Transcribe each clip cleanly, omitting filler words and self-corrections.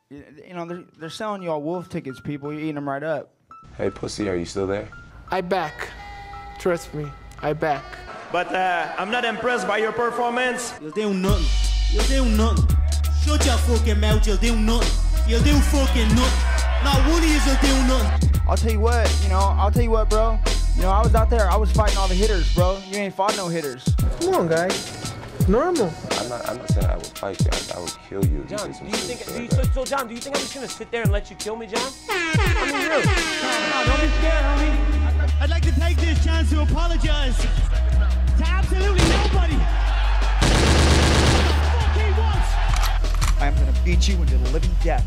You know, they're selling y'all wolf tickets, people. You're eating them right up. Hey, pussy, are you still there? I back. Trust me, I back. But I'm not impressed by your performance. You'll do nothing. You'll do nothing. Shut your fucking mouth, you'll do nothing. You'll do fucking nothing. Not one of you will do nothing. I'll tell you what, bro. You know, I was out there, I was fighting all the hitters, bro. You ain't fought no hitters. Come on, guys. It's normal. I'm not saying I would fight you. I would kill you. John, do you think I'm just gonna sit there and let you kill me, John? I mean, really? No, don't be scared, homie. I'd like to take this chance to apologize to absolutely nobody. What the fuck he wants? I'm gonna beat you into the living death.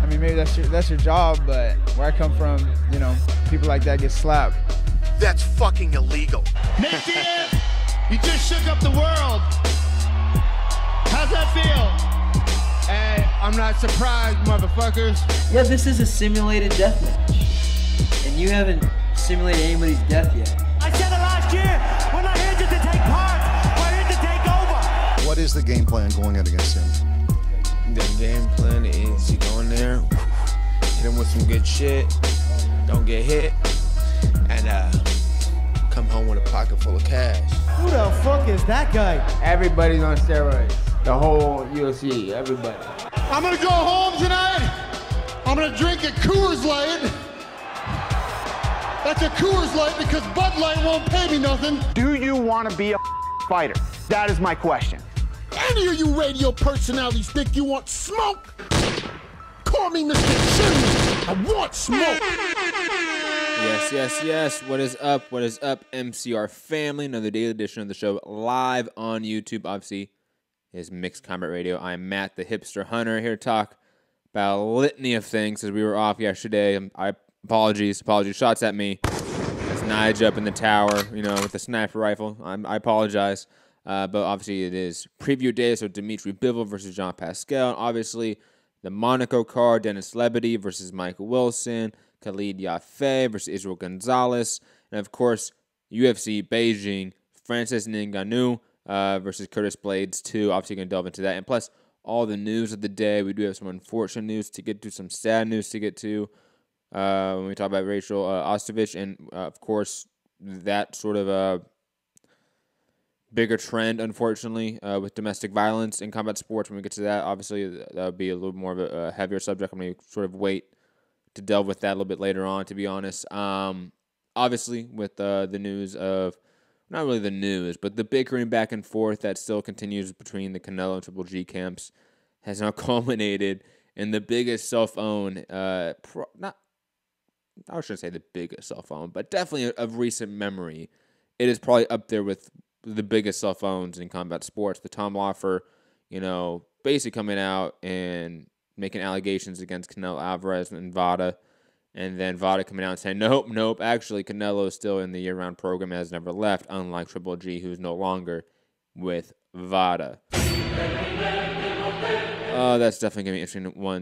I mean, maybe that's your job, but where I come from, you know, people like that get slapped. That's fucking illegal. Nick, you just shook up the world. How's that feel? Hey, I'm not surprised, motherfuckers. Yeah, this is a simulated death match. And you haven't simulated anybody's death yet. I said it last year. We're not here just to take part. We're here to take over. What is the game plan going in against him? The game plan is you go in there, hit him with some good shit, don't get hit, and come home with a pocket full of cash. Who the fuck is that guy? Everybody's on steroids. The whole UFC, everybody. I'm gonna go home tonight. I'm gonna drink a Coors Light. That's a Coors Light because Bud Light won't pay me nothing. Do you want to be a fighter? That is my question. Any of you radio personalities think you want smoke? Call me Mr. Chimney. I want smoke. Yes. What is up? What is up, MCR family? Another daily edition of the show live on YouTube. Obviously, is Mixed Combat Radio. I'm Matt, the hipster hunter, here to talk about a litany of things as we were off yesterday. Apologies, shots at me. That's Nige up in the tower, you know, with the sniper rifle. I apologize. But obviously it is preview day, so Dmitry Bivol versus Jean Pascal. And obviously the Monaco card, Denis Lebedev versus Michael Wilson, Khalid Yafai versus Israel Gonzalez, and of course UFC Beijing, Francis Ngannou versus Curtis Blaydes 2. Obviously going to delve into that, and plus all the news of the day. We do have some unfortunate news to get to, some sad news to get to when we talk about Rachel Ostovich, and of course that sort of bigger trend, unfortunately, with domestic violence in combat sports. When we get to that, obviously, that would be a little more of a heavier subject. I'm going to sort of wait to delve with that a little bit later on, to be honest. Obviously, with the news of, not really the news, but the bickering back and forth that still continues between the Canelo and Triple G camps has now culminated in the biggest cell phone, I shouldn't say the biggest cell phone, but definitely of recent memory. It is probably up there with the biggest cell phones in combat sports. The Tom Loffer, you know, basically coming out and making allegations against Canelo Alvarez and Vada, and then Vada coming out and saying, nope, actually Canelo is still in the year-round program and has never left, unlike Triple G, who's no longer with Vada. That's definitely going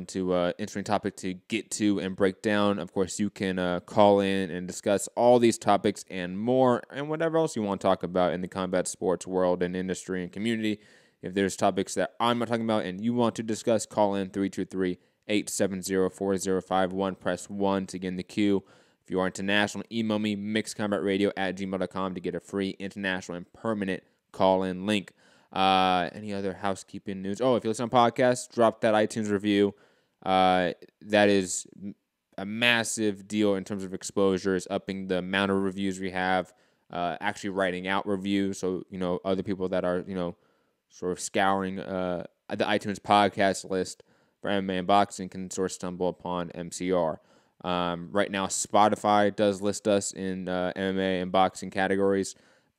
to be an interesting topic to get to and break down. Of course, you can call in and discuss all these topics and more, and whatever else you want to talk about in the combat sports world and industry and community. If there's topics that I'm not talking about and you want to discuss, call in 323-870-4051. Press 1 to get in the queue. If you are international, email me, mixedcombatradio@gmail.com to get a free international and permanent call-in link. Any other housekeeping news? Oh, if you listen on podcasts, drop that iTunes review. That is a massive deal in terms of exposure. It's upping the amount of reviews we have, actually writing out reviews. So, you know, other people that are, you know, sort of scouring the iTunes podcast list for MMA and boxing can sort of stumble upon MCR. Right now, Spotify does list us in MMA and boxing categories,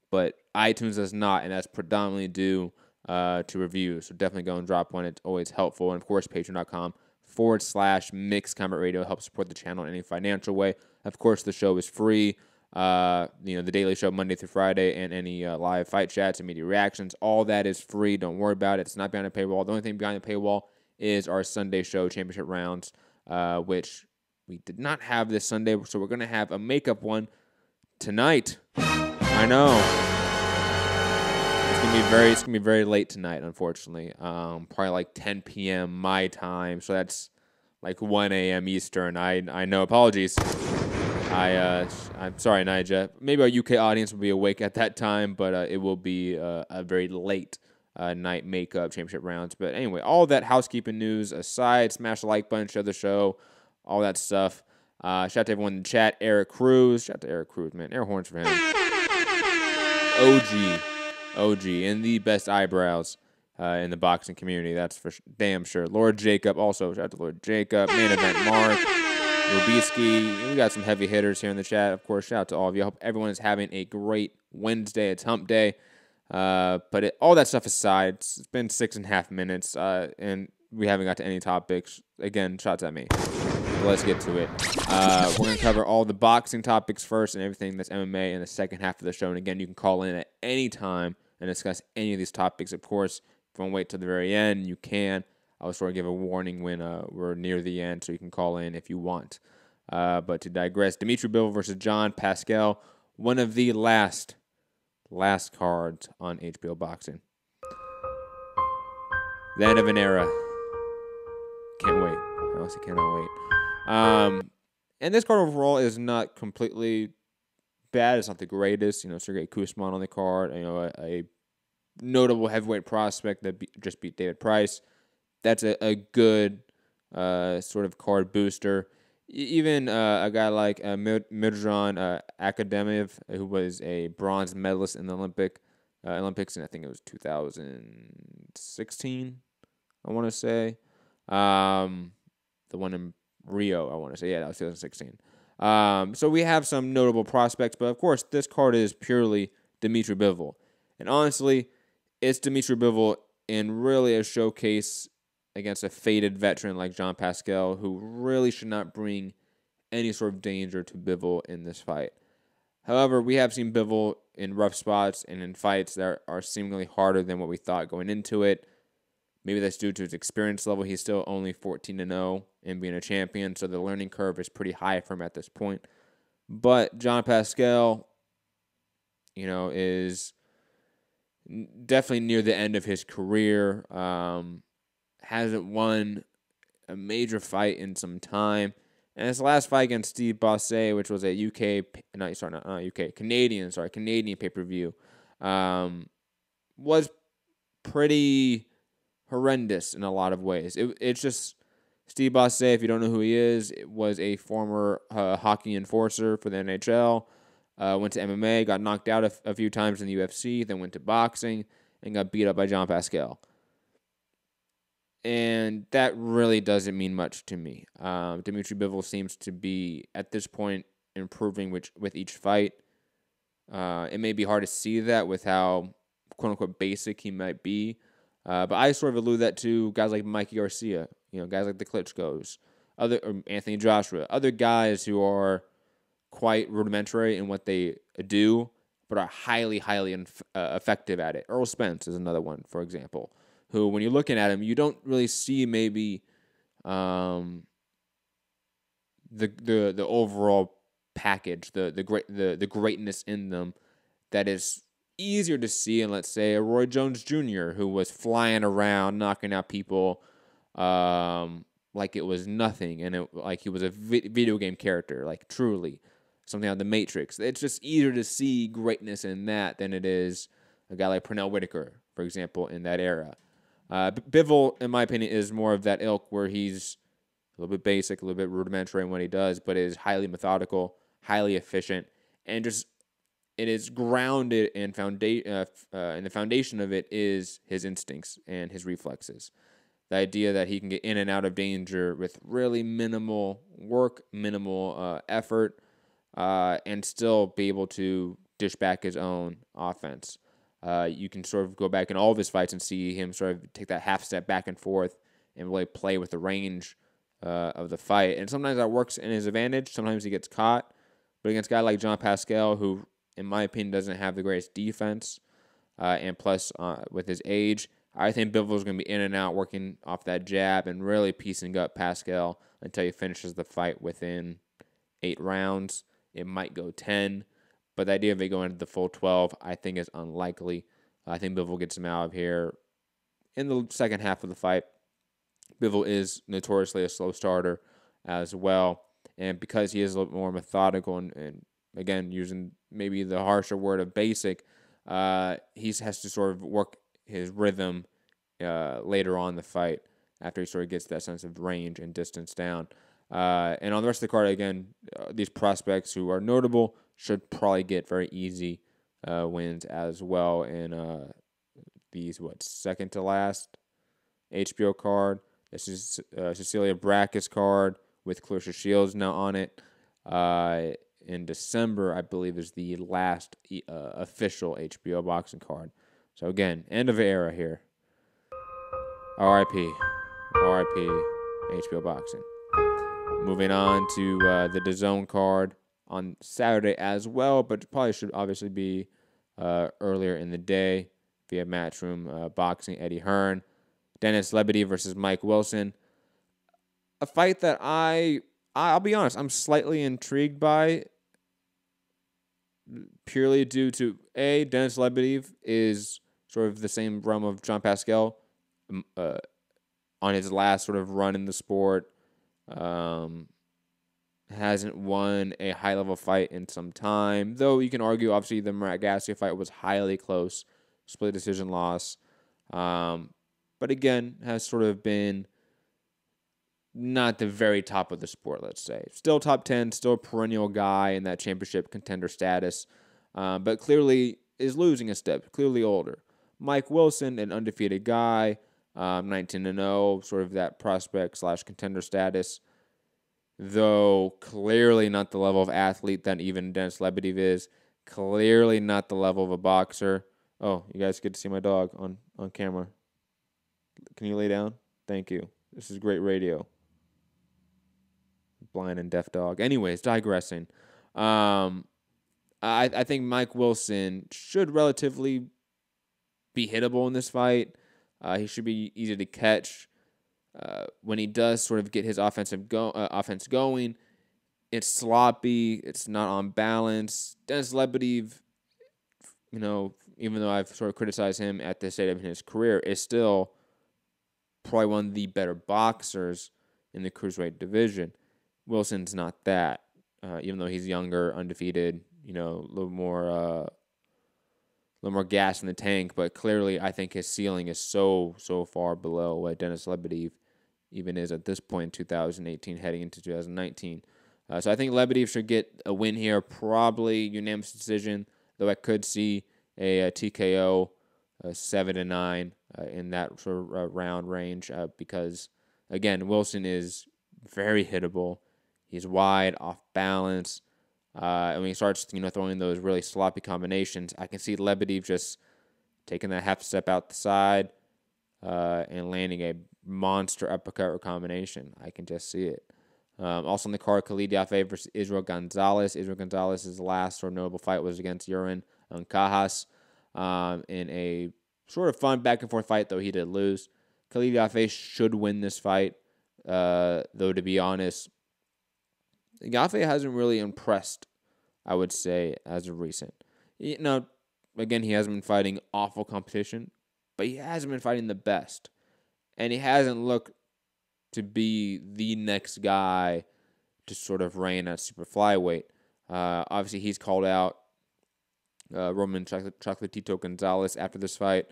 but iTunes does not, and that's predominantly due to reviews. So definitely go and drop one. It's always helpful. And, of course, patreon.com/Mixed Combat Radio helps support the channel in any financial way. Of course, the show is free. The Daily Show Monday through Friday and any live fight chats and media reactions. All that is free. Don't worry about it. It's not behind a paywall. The only thing behind the paywall is our Sunday show, Championship Rounds, which we did not have this Sunday. So we're going to have a makeup one tonight. I know. It's It's gonna be very late tonight, unfortunately. Probably like 10 p.m. my time, so that's like 1 a.m. Eastern. I know. Apologies. I'm sorry, Nija. Maybe our UK audience will be awake at that time, but it will be a very late night makeup championship rounds. But anyway, all that housekeeping news aside, smash the like button, share the show, all that stuff. Shout out to everyone in the chat. Eric Cruz. Shout out to Eric Cruz, man. Air horns for him. OG, and the best eyebrows in the boxing community. That's for damn sure. Lord Jacob, also shout out to Lord Jacob. Main event Mark, Rubisky. We got some heavy hitters here in the chat. Of course, shout out to all of you. I hope everyone is having a great Wednesday. It's hump day. But all that stuff aside, it's been 6.5 minutes, and we haven't got to any topics. Again, shots at me. So let's get to it. We're going to cover all the boxing topics first and everything that's MMA in the second half of the show. And again, you can call in at any time and discuss any of these topics. Of course, if you want to wait till the very end, you can. I'll sort of give a warning when we're near the end, so you can call in if you want. But to digress, Dmitry Bivol versus John Pascal, one of the last cards on HBO Boxing. The end of an era. Can't wait. I honestly cannot wait. And this card overall is not completely bad. It's not the greatest. Sergey Kuzman on the card. A notable heavyweight prospect that just beat David Price. That's a good sort of card booster. Even a guy like Midran Akademiev, who was a bronze medalist in the Olympics, and I think it was 2016, I want to say. The one in Rio, I want to say. Yeah, that was 2016. So we have some notable prospects, but of course, this card is purely Dmitry Bivol. And honestly, it's Dmitry Bivol in really a showcase against a faded veteran like John Pascal, who really should not bring any sort of danger to Bivol in this fight. However, we have seen Bivol in rough spots and in fights that are seemingly harder than what we thought going into it. Maybe that's due to his experience level. He's still only 14-0 and being a champion, so the learning curve is pretty high for him at this point. But John Pascal, is definitely near the end of his career. Hasn't won a major fight in some time. And his last fight against Steve Bosse, which was a Canadian pay-per-view, was pretty horrendous in a lot of ways. It's just Steve Bosse, if you don't know who he is, it was a former hockey enforcer for the NHL, went to MMA, got knocked out a few times in the UFC, then went to boxing, and got beat up by John Pascal. And that really doesn't mean much to me. Dmitry Bivol seems to be, at this point, improving with each fight. It may be hard to see that with how, quote-unquote, basic he might be. But I sort of allude that to guys like Mikey Garcia, guys like the Klitschko's, Anthony Joshua, other guys who are quite rudimentary in what they do, but are highly, highly effective at it. Earl Spence is another one, for example, who, when you're looking at him, you don't really see maybe the overall package, the greatness in them that is easier to see in, let's say, a Roy Jones Jr., who was flying around, knocking out people like it was nothing, and like he was a video game character, like truly something out of the Matrix. It's just easier to see greatness in that than it is a guy like Pernell Whitaker, for example, in that era. Bivol, in my opinion, is more of that ilk where he's a little bit basic, a little bit rudimentary in what he does, but is highly methodical, highly efficient, and just it is grounded in and the foundation of it is his instincts and his reflexes. The idea that he can get in and out of danger with really minimal work, minimal effort, and still be able to dish back his own offense. You can sort of go back in all of his fights and see him sort of take that half step back and forth and really play with the range of the fight. And sometimes that works in his advantage. Sometimes he gets caught. But against a guy like John Pascal, who, in my opinion, doesn't have the greatest defense, and plus with his age, I think Bivol's going to be in and out, working off that jab and really piecing up Pascal until he finishes the fight within 8 rounds. It might go 10, but the idea of it going into the full 12, I think, is unlikely. I think Bivol gets him out of here in the second half of the fight. Bivol is notoriously a slow starter as well. And because he is a little more methodical and again, using maybe the harsher word of basic, he has to sort of work his rhythm later on in the fight after he sort of gets that sense of range and distance down. And on the rest of the card, again, these prospects who are notable should probably get very easy wins as well in these, second to last HBO card. This is Cecilia Brække's card with Clarissa Shields now on it. In December, I believe, is the last official HBO boxing card. So again, end of era here. R.I.P. R.I.P. HBO boxing. Moving on to the DAZN card on Saturday as well, but probably should obviously be earlier in the day via Matchroom Boxing. Eddie Hearn, Denis Lebedev versus Mike Wilson. A fight that I'll be honest, I'm slightly intrigued by, purely due to Denis Lebedev is sort of the same realm of Jean Pascal on his last sort of run in the sport. Hasn't won a high-level fight in some time, though you can argue, obviously, the Murat Gassi fight was highly close, split decision loss. But again, has sort of been not the very top of the sport, let's say. Still top 10, still a perennial guy in that championship contender status, but clearly is losing a step, clearly older. Mike Wilson, an undefeated guy, 19-0, sort of that prospect/contender status, though clearly not the level of athlete that even Denis Lebedev is, clearly not the level of a boxer. Oh, you guys get to see my dog on camera. Can you lay down? Thank you. This is great radio. Blind and deaf dog. Anyways, digressing. I think Mike Wilson should relatively be hittable in this fight. He should be easy to catch. When he does sort of get his offense going, it's sloppy. It's not on balance. Denis Lebedev, even though I've sort of criticized him at this stage of his career, is still probably one of the better boxers in the cruiserweight division. Wilson's not that, even though he's younger, undefeated, a little more gas in the tank. But clearly, I think his ceiling is so far below what Denis Lebedev even is at this point in 2018, heading into 2019. So I think Lebedev should get a win here, probably unanimous decision, though I could see a TKO 7-9 in that sort of round range because, again, Wilson is very hittable. He's wide, off balance. And when he starts, throwing those really sloppy combinations, I can see Lebedev just taking that half step out the side and landing a monster uppercut or combination. I can just see it. Also on the card, Khalid Yafai versus Israel Gonzalez. Israel Gonzalez's last sort of notable fight was against Yurin Cajas in a sort of fun back-and-forth fight, though he did lose. Khalid Yafai should win this fight, though to be honest, Yafai hasn't really impressed, I would say, as of recent. Again, he hasn't been fighting awful competition, but he hasn't been fighting the best. And he hasn't looked to be the next guy to sort of reign at super flyweight. Obviously, he's called out Roman Chocolatito Gonzalez after this fight,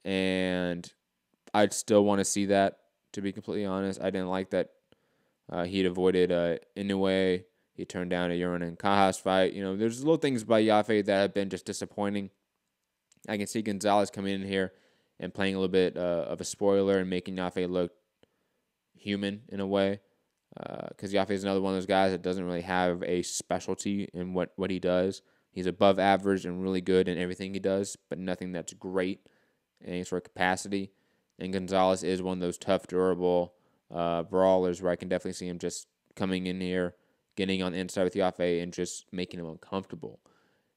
and I'd still want to see that, to be completely honest. I didn't like that he'd avoided Inoue. He turned down a Yurin and Cajas fight. There's little things by Yafai that have been just disappointing. I can see Gonzalez coming in here and playing a little bit of a spoiler and making Yafai look human in a way. Because Yafai is another one of those guys that doesn't really have a specialty in what he does. He's above average and really good in everything he does, but nothing that's great in any sort of capacity. And Gonzalez is one of those tough, durable brawlers where I can definitely see him just coming in here, getting on the inside with Yafai and just making him uncomfortable.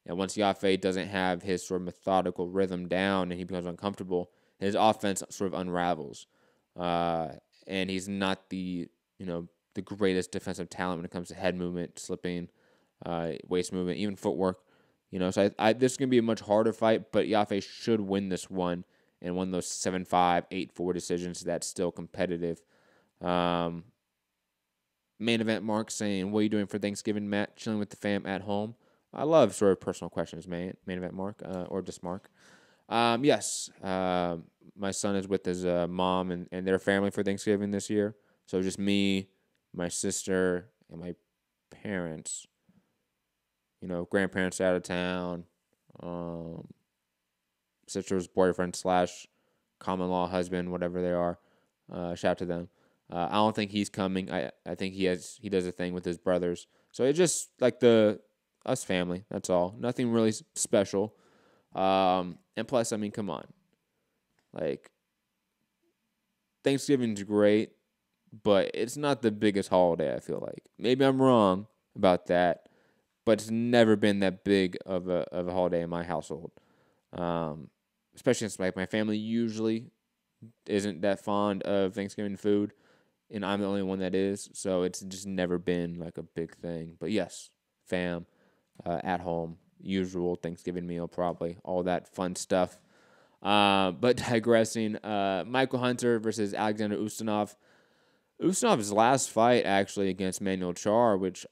And once Yafai doesn't have his sort of methodical rhythm down and he becomes uncomfortable, his offense sort of unravels. And he's not the greatest defensive talent when it comes to head movement, slipping, waist movement, even footwork. So this is going to be a much harder fight, but Yafai should win this one and one of those 7-5, 8-4 decisions that's still competitive. Main event Mark saying, what are you doing for Thanksgiving, Matt? Chilling with the fam at home. I love sort of personal questions, main event Mark, or just Mark. Yes, my son is with his mom and their family for Thanksgiving this year. So just me, my sister, and my parents. Grandparents out of town, sister's boyfriend / common law husband, whatever they are. Shout out to them. I don't think he's coming. I think he does a thing with his brothers. So it's just like us family. That's all. Nothing really special. And plus, I mean, come on. Like, Thanksgiving's great, but it's not the biggest holiday, I feel like. Maybe I'm wrong about that. But it's never been that big of a holiday in my household, especially since my family usually isn't that fond of Thanksgiving food, and I'm the only one that is. So it's just never been like a big thing. But yes, fam, at home, usual Thanksgiving meal, probably all that fun stuff. But digressing, Michael Hunter versus Alexander Ustinov. Ustinov's last fight actually against Manuel Charr, which.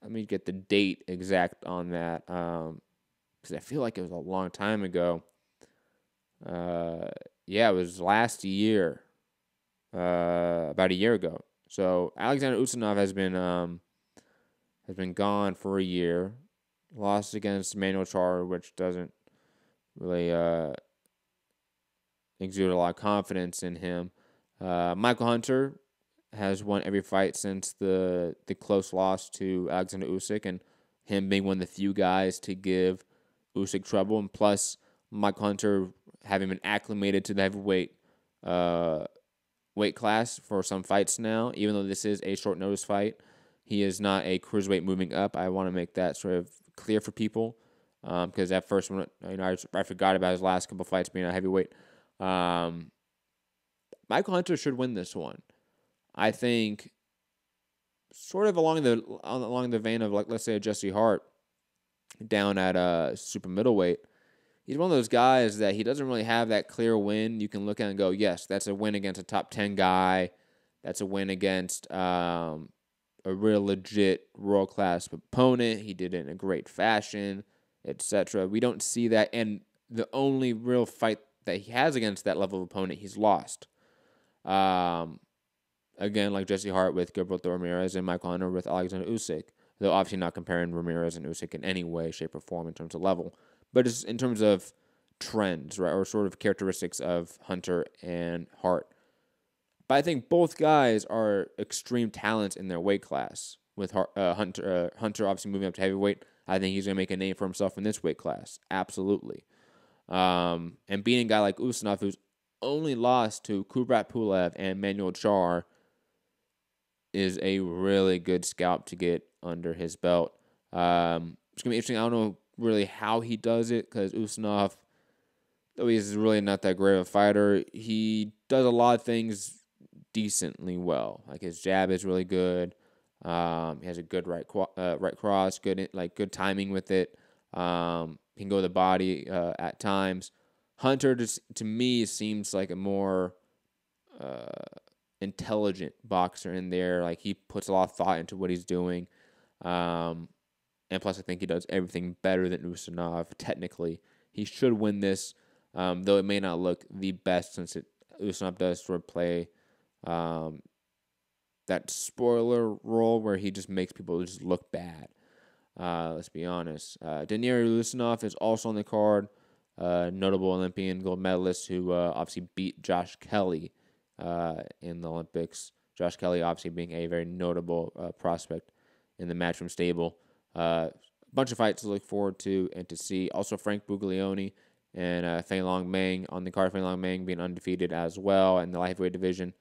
Let me get the date exact on that, because I feel like it was a long time ago. Yeah, it was last year, about a year ago. So Alexander Ustinov has been gone for a year. Lost against Manuel Charr, which doesn't really exude a lot of confidence in him. Michael Hunter has won every fight since the close loss to Alexander Usyk, and him being one of the few guys to give Usyk trouble. And plus, Michael Hunter having been acclimated to the heavyweight weight class for some fights now, even though this is a short notice fight, he is not a cruiserweight moving up. I want to make that sort of clear for people, because at first, when I forgot about his last couple fights being a heavyweight. Michael Hunter should win this one. I think, sort of along the vein of, like, let's say a Jesse Hart down at super middleweight. He's one of those guys that he doesn't really have that clear win. You can look at and go, yes, that's a win against a top 10 guy. That's a win against a real legit world-class opponent. He did it in a great fashion, etc. We don't see that, and the only real fight that he has against that level of opponent, he's lost. Again, like Jesse Hart with Gilberto Ramirez and Michael Hunter with Alexander Usyk. Though obviously not comparing Ramirez and Usyk in any way, shape, or form in terms of level. But it's in terms of trends, right, or sort of characteristics of Hunter and Hart. But I think both guys are extreme talents in their weight class. With Hunter obviously moving up to heavyweight, I think he's going to make a name for himself in this weight class. Absolutely. And beating a guy like Ustinov, who's only lost to Kubrat Pulev and Manuel Charr, is a really good scalp to get under his belt. It's going to be interesting. I don't know really how he does it, because Ustinov, though he's really not that great of a fighter, he does a lot of things decently well. Like, his jab is really good. He has a good right cross, good timing with it. He can go to the body at times. Hunter, to me, seems like a more intelligent boxer in there. Like, he puts a lot of thought into what he's doing. And plus, I think he does everything better than Ustinov technically. He should win this, though it may not look the best, since Ustinov does sort of play that spoiler role where he just makes people just look bad. Let's be honest. Denis Ustinov is also on the card. Notable Olympian gold medalist who obviously beat Josh Kelly in the Olympics. Josh Kelly obviously being a very notable prospect in the Matchroom stable. A bunch of fights to look forward to and to see. Also, Frank Buglioni and Fei Long Meng on the card. Fei Long Meng being undefeated as well in the lightweight division.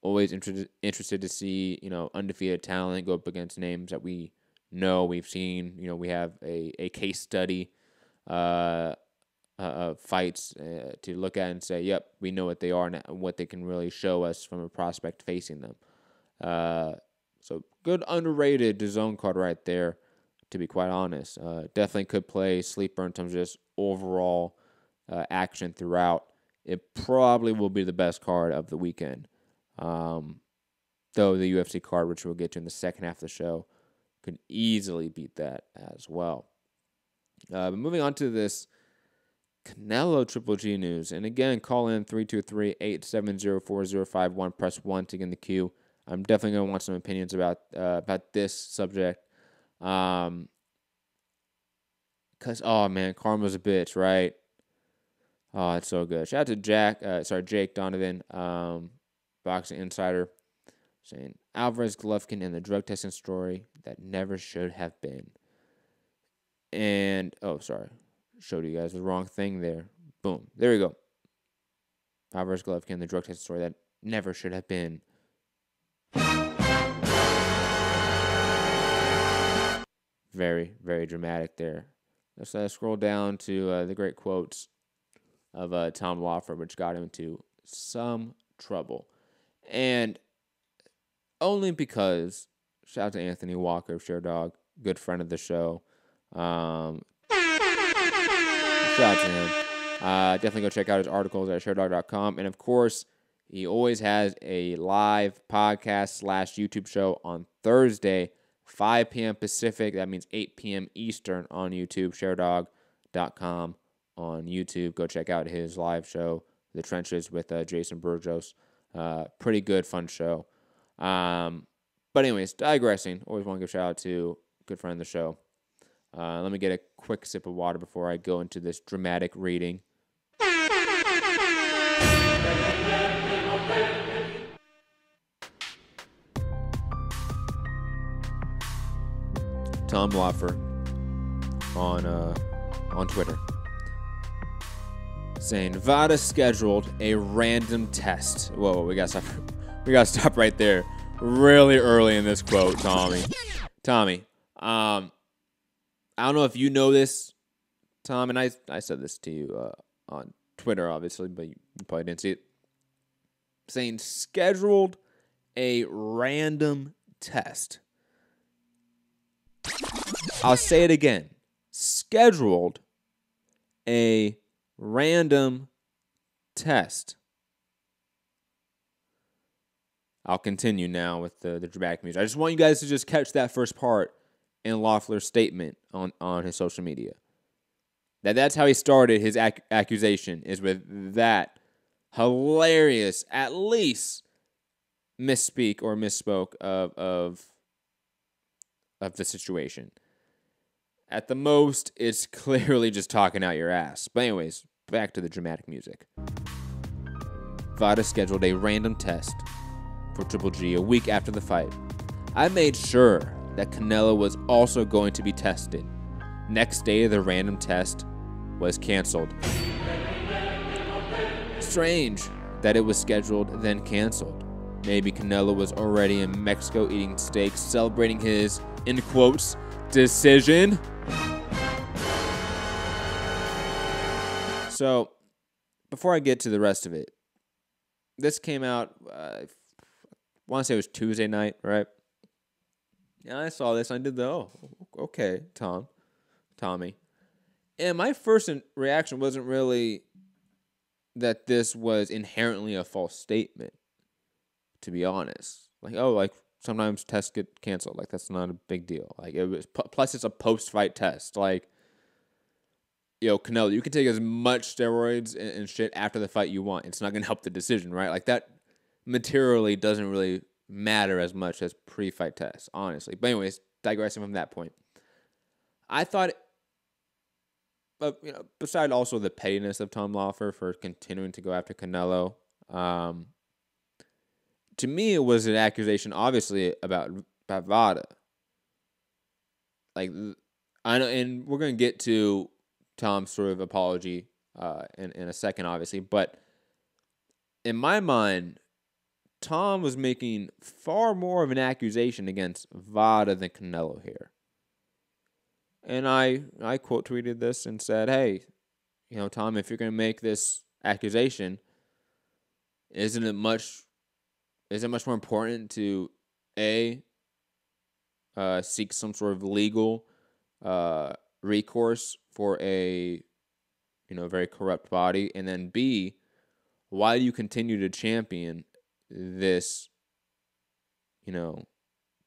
Always interested to see, undefeated talent go up against names that we know, we've seen. We have a case study fights to look at and say, yep, we know what they are and what they can really show us from a prospect facing them. So good underrated DAZN card right there to be quite honest. Definitely could play sleeper in terms of just overall action throughout. It probably will be the best card of the weekend. Though the UFC card, which we'll get to in the second half of the show, could easily beat that as well. But moving on to this Canelo Triple G news. And again, call in 323-870-4051. Press 1 to get in the queue. I'm definitely going to want some opinions about this subject. Because, oh, man, karma's a bitch, right? Oh, it's so good. Shout out to Jake Donovan, Boxing Insider, saying, Alvarez Golovkin and the drug testing story that never should have been. And, showed you guys the wrong thing there. Boom. There we go. Alvarez Golovkin, the drug testing story that never should have been. Very, very dramatic there. Let's scroll down to the great quotes of Tom Lawford, which got him into some trouble. And only because, shout out to Anthony Walker, Sherdog, good friend of the show. Shout out to him. Definitely go check out his articles at sherdog.com. And of course, he always has a live podcast / YouTube show on Thursday, 5 p.m. Pacific. That means 8 p.m. Eastern on YouTube, sherdog.com on YouTube. Go check out his live show, The Trenches with Jason Burgos. Pretty good, fun show. But anyways, digressing. Always want to give a shout out to a good friend of the show. Let me get a quick sip of water before I go into this dramatic reading. Tom Lawford on Twitter saying VADA scheduled a random test. Whoa, we gotta stop right there. Really early in this quote, Tommy. I don't know if you know this, Tom, and I said this to you on Twitter, obviously, but you probably didn't see it. Saying scheduled a random test. I'll say it again. Scheduled a random test. I'll continue now with the dramatic music. I just want you guys to just catch that first part in Loeffler's statement on his social media. That's how he started his accusation, is with that hilarious, at least, misspeak or misspoke of the situation. At the most, it's clearly just talking out your ass. But anyways, back to the dramatic music. VADA scheduled a random test for Triple G a week after the fight. I made sure that Canelo was also going to be tested. Next day, the random test was canceled. Strange that it was scheduled, then canceled. Maybe Canelo was already in Mexico eating steak, celebrating his, in quotes, decision. So, before I get to the rest of it, this came out, I want to say it was Tuesday night, right? Yeah, I saw this. I did okay, Tommy. And my first reaction wasn't really that this was inherently a false statement, to be honest. Like sometimes tests get canceled. Like, that's not a big deal. Like, it was, plus it's a post-fight test. Like, Canelo, you can take as much steroids and shit after the fight you want. It's not going to help the decision, right? Like, that materially doesn't really matter as much as pre-fight tests, honestly. But anyways, digressing from that point, I thought, beside also the pettiness of Tom Lawford for continuing to go after Canelo, to me, it was an accusation, obviously, about VADA. Like, I know, and we're going to get to Tom's sort of apology in a second, obviously, but in my mind, Tom was making far more of an accusation against VADA than Canelo here. And I quote tweeted this and said, hey, Tom, if you're going to make this accusation, isn't it much more important to seek some sort of legal recourse for a very corrupt body, and then B, why do you continue to champion this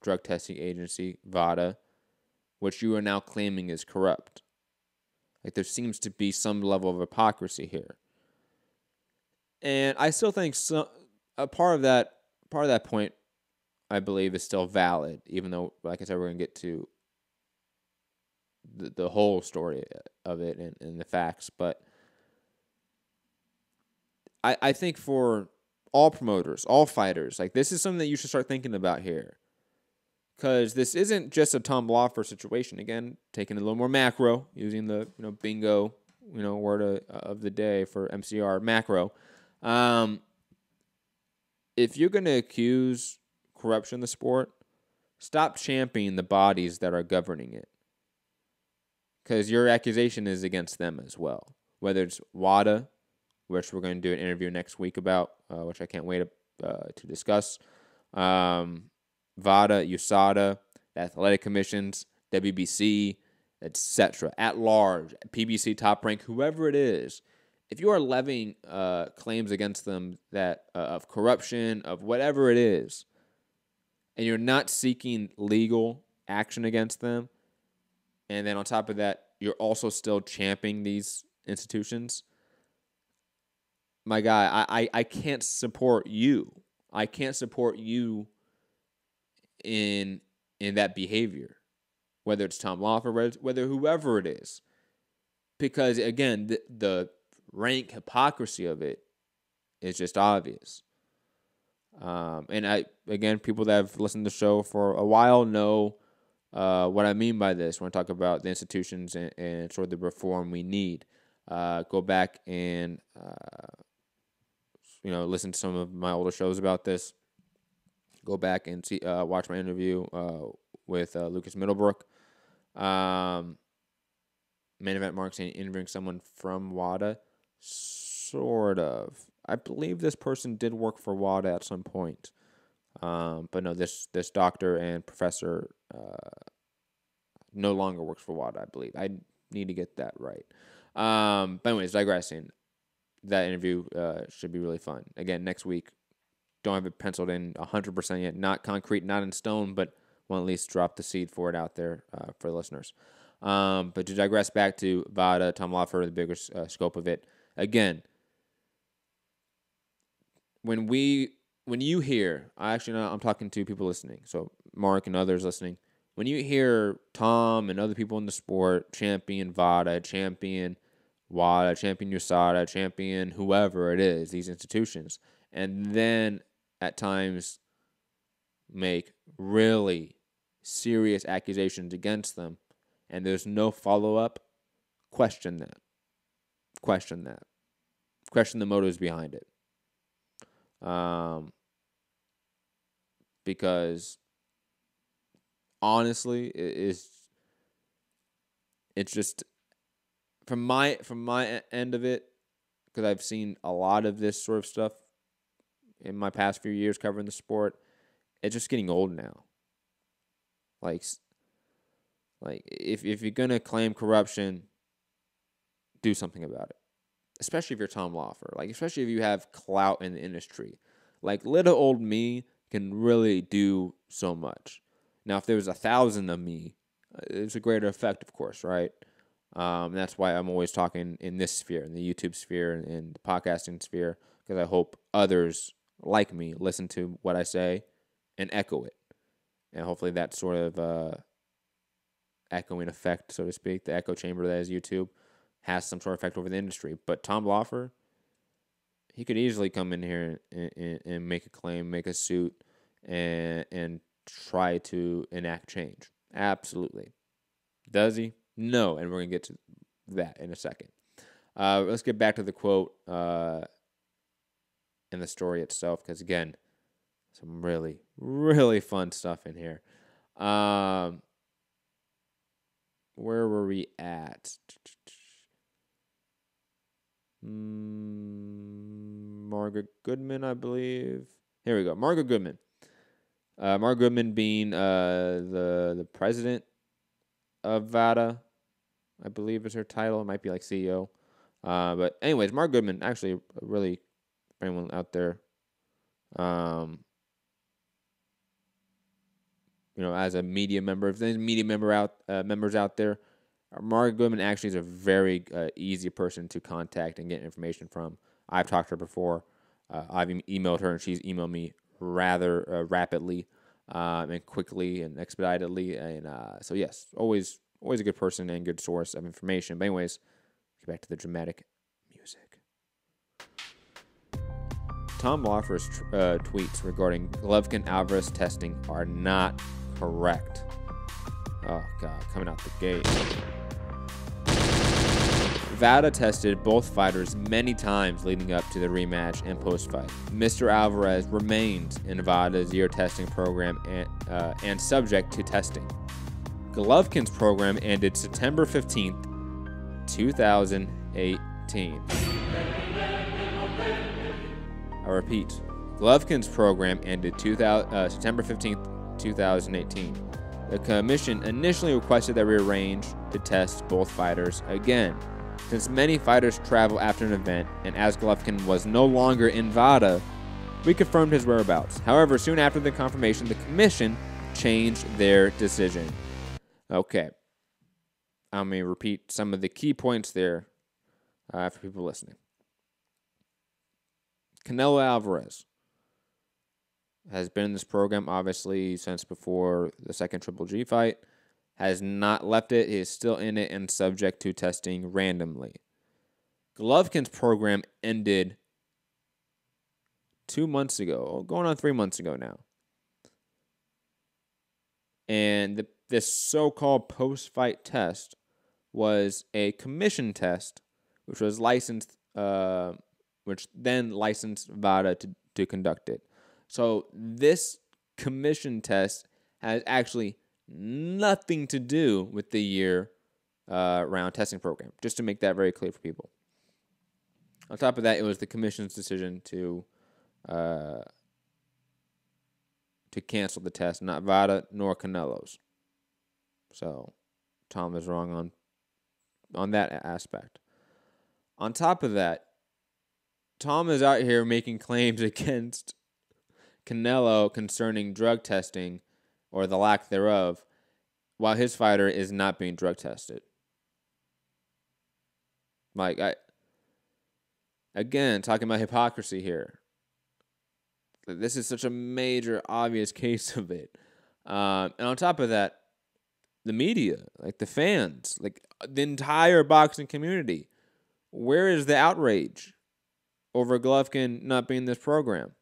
drug testing agency, VADA, which you are now claiming is corrupt? Like, there seems to be some level of hypocrisy here. And I still think a part of that point, I believe, is still valid, even though, like I said, we're going to get to the whole story of it and the facts. But I think for all promoters, all fighters, like, this is something that you should start thinking about here. Because this isn't just a Tom Loeffler situation. Again, taking a little more macro, using the bingo word of the day for MCR, macro. If you're going to accuse corruption in the sport, stop championing the bodies that are governing it. Because your accusation is against them as well. Whether it's WADA, which we're going to do an interview next week about, which I can't wait to discuss. VADA, USADA, the athletic commissions, WBC, etc. At large, PBC, Top Rank, whoever it is, if you are levying claims against them that of corruption, of whatever it is, and you're not seeking legal action against them, and then on top of that, you're also still championing these institutions, my guy, I can't support you. I can't support you in that behavior, whether it's Tom Loeffler, whether whoever it is, because again, the rank hypocrisy of it is just obvious. And people that have listened to the show for a while know what I mean by this when I talk about the institutions and sort of the reform we need. Go back and listen to some of my older shows about this. Go back and watch my interview with Lucas Middlebrook. Main Event Marks interviewing someone from WADA. Sort of. I believe this person did work for WADA at some point. But no, this doctor and professor no longer works for WADA, I believe. I need to get that right. But anyways, digressing. That interview should be really fun. Again, next week. Don't have it penciled in 100% yet. Not concrete, not in stone, but we'll at least drop the seed for it out there for the listeners. But to digress back to VADA, Tom Loeffler, the bigger scope of it. Again, when you hear, I'm talking to people listening, so Mark and others listening. When you hear Tom and other people in the sport champion VADA, champion WADA, champion USADA, champion whoever it is, these institutions, and then at times make really serious accusations against them, and there's no follow-up, question that. Question that. Question the motives behind it. Because honestly, it's just from my end of it, because I've seen a lot of this sort of stuff in my past few years covering the sport, it's just getting old now. Like if you're gonna claim corruption, do something about it. Especially if you're Tom Loeffler. Like, especially if you have clout in the industry. Like, little old me can really do so much. Now, if there was 1,000 of me, it's a greater effect, of course, right? That's why I'm always talking in this sphere, in the YouTube sphere and the podcasting sphere, because I hope others like me listen to what I say and echo it. And hopefully that sort of echoing effect, so to speak, the echo chamber that is YouTube, has some sort of effect over the industry. But Tom Loeffler, he could easily come in here and make a claim, make a suit, and try to enact change. Absolutely. Does he? No, and we're going to get to that in a second. Let's get back to the quote and the story itself, because, again, some really, really fun stuff in here. Where were we at? Margaret Goodman, I believe. Here we go. Margaret Goodman. Margaret Goodman being the president of VADA, I believe is her title. It might be like CEO. But anyways, Mark Goodman, actually really, for anyone out there, as a media member, if there's media members out there, Mark Goodman actually is a very easy person to contact and get information from. I've talked to her before. I've emailed her, and she's emailed me rather rapidly and quickly and expeditedly. And so, yes, always a good person and good source of information. But anyways, get back to the dramatic music. Tom Loffer's tweets regarding Golovkin-Alvarez testing are not correct. Oh, God, coming out the gate. VADA tested both fighters many times leading up to the rematch and post-fight. Mr. Alvarez remains in VADA's year testing program and subject to testing. Golovkin's program ended September 15th, 2018. I repeat, Golovkin's program ended September 15th, 2018. The commission initially requested that we arrange to test both fighters again. Since many fighters travel after an event, and as Golovkin was no longer in VADA, we confirmed his whereabouts. However, soon after the confirmation, the commission changed their decision. Okay. I'm going to repeat some of the key points there for people listening. Canelo Alvarez has been in this program, obviously, since before the second Triple G fight. Has not left it. He is still in it and subject to testing randomly. Golovkin's program ended 2 months ago, going on 3 months ago now. And this so-called post-fight test was a commission test, which was licensed, which then licensed VADA to conduct it. So this commission test has actually nothing to do with the year round testing program, just to make that very clear for people. On top of that, it was the commission's decision to cancel the test, not VADA nor Canelo's. So Tom is wrong on that aspect. On top of that, Tom is out here making claims against Canelo concerning drug testing or the lack thereof, while his fighter is not being drug tested. Again, talking about hypocrisy here. This is such a major, obvious case of it. And on top of that, the media, the fans, the entire boxing community, where is the outrage over Golovkin not being in this program?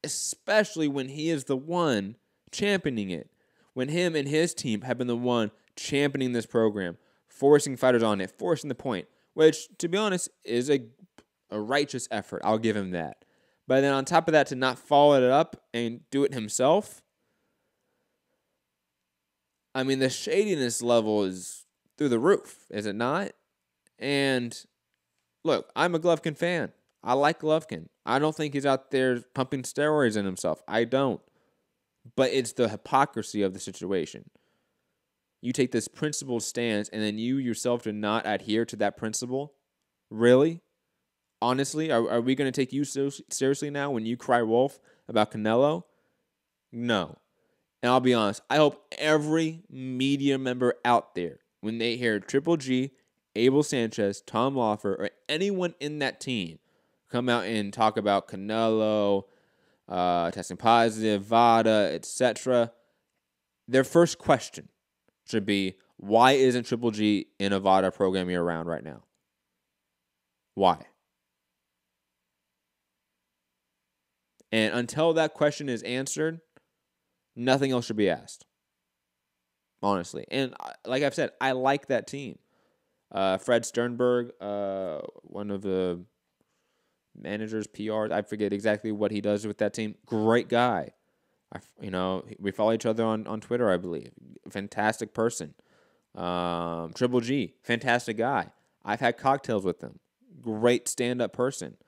Especially when he is the one championing it. When him and his team have been the one championing this program, forcing fighters on it, forcing the point, which, to be honest, is a righteous effort. I'll give him that. But then on top of that, to not follow it up and do it himself, I mean, the shadiness level is through the roof, is it not? And look, I'm a Golovkin fan. I like Golovkin. I don't think he's out there pumping steroids in himself. I don't. But it's the hypocrisy of the situation. You take this principled stance and then you yourself do not adhere to that principle? Really? Honestly, are we going to take you seriously now when you cry wolf about Canelo? No. And I'll be honest, I hope every media member out there, when they hear Triple G, Abel Sanchez, Tom Loffer, or anyone in that team come out and talk about Canelo, testing positive, VADA, etc., their first question should be, why isn't Triple G in a VADA program year-round right now? Why? And until that question is answered, nothing else should be asked. Honestly. And like I've said, I like that team. Fred Sternberg, one of the managers, PRs, I forget exactly what he does with that team. Great guy. We follow each other on Twitter, I believe. Fantastic person. Triple G, fantastic guy. I've had cocktails with him. Great stand-up person.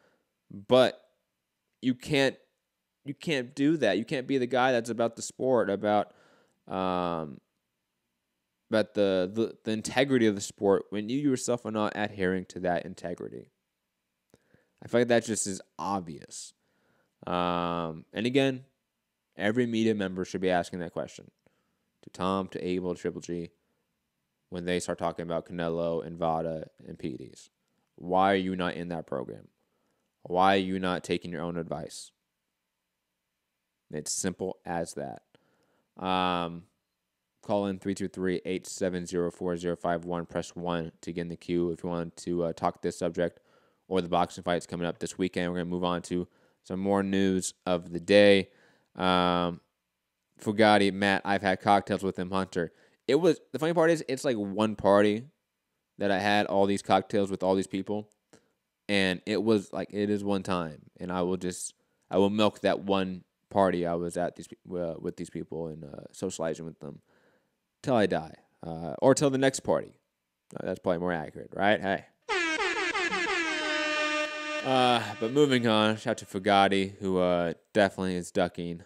But you can't do that. You can't be the guy that's about the sport, about about the integrity of the sport when you yourself are not adhering to that integrity. I feel like that just is obvious. And again, every media member should be asking that question to Tom, to Abel, to Triple G, when they start talking about Canelo and Vada and PEDs. Why are you not in that program? Why are you not taking your own advice? It's simple as that. Call in 323-870-4051. Press 1 to get in the queue if you want to talk this subject or the boxing fights coming up this weekend. We're going to move on to some more news of the day. Fugatti, Matt, I've had cocktails with him, Hunter. The funny part is, it's like one party that I had all these cocktails with all these people, and it is one time, and I will milk that one party I was at with these people and socializing with them till I die, or till the next party. That's probably more accurate, right? Hey. But moving on, shout out to Fugatti, who definitely is ducking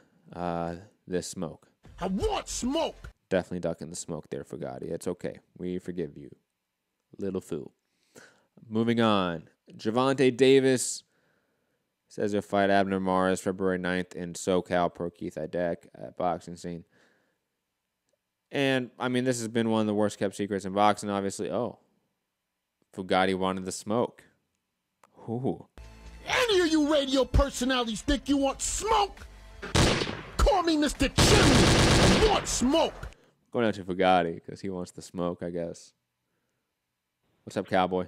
this smoke. I want smoke! Definitely ducking the smoke there, Fugatti. It's okay. We forgive you. Little fool. Moving on. Gervonta Davis says he'll fight Abner Mares February 9th in SoCal per Keith Idek at Boxing Scene. And, I mean, this has been one of the worst kept secrets in boxing, obviously. Oh. Fugatti wanted the smoke. Ooh. Any of you radio personalities think you want smoke? Call me Mr. Chimney. I want smoke. Going out to Fugatti because he wants the smoke, I guess. What's up, Cowboy?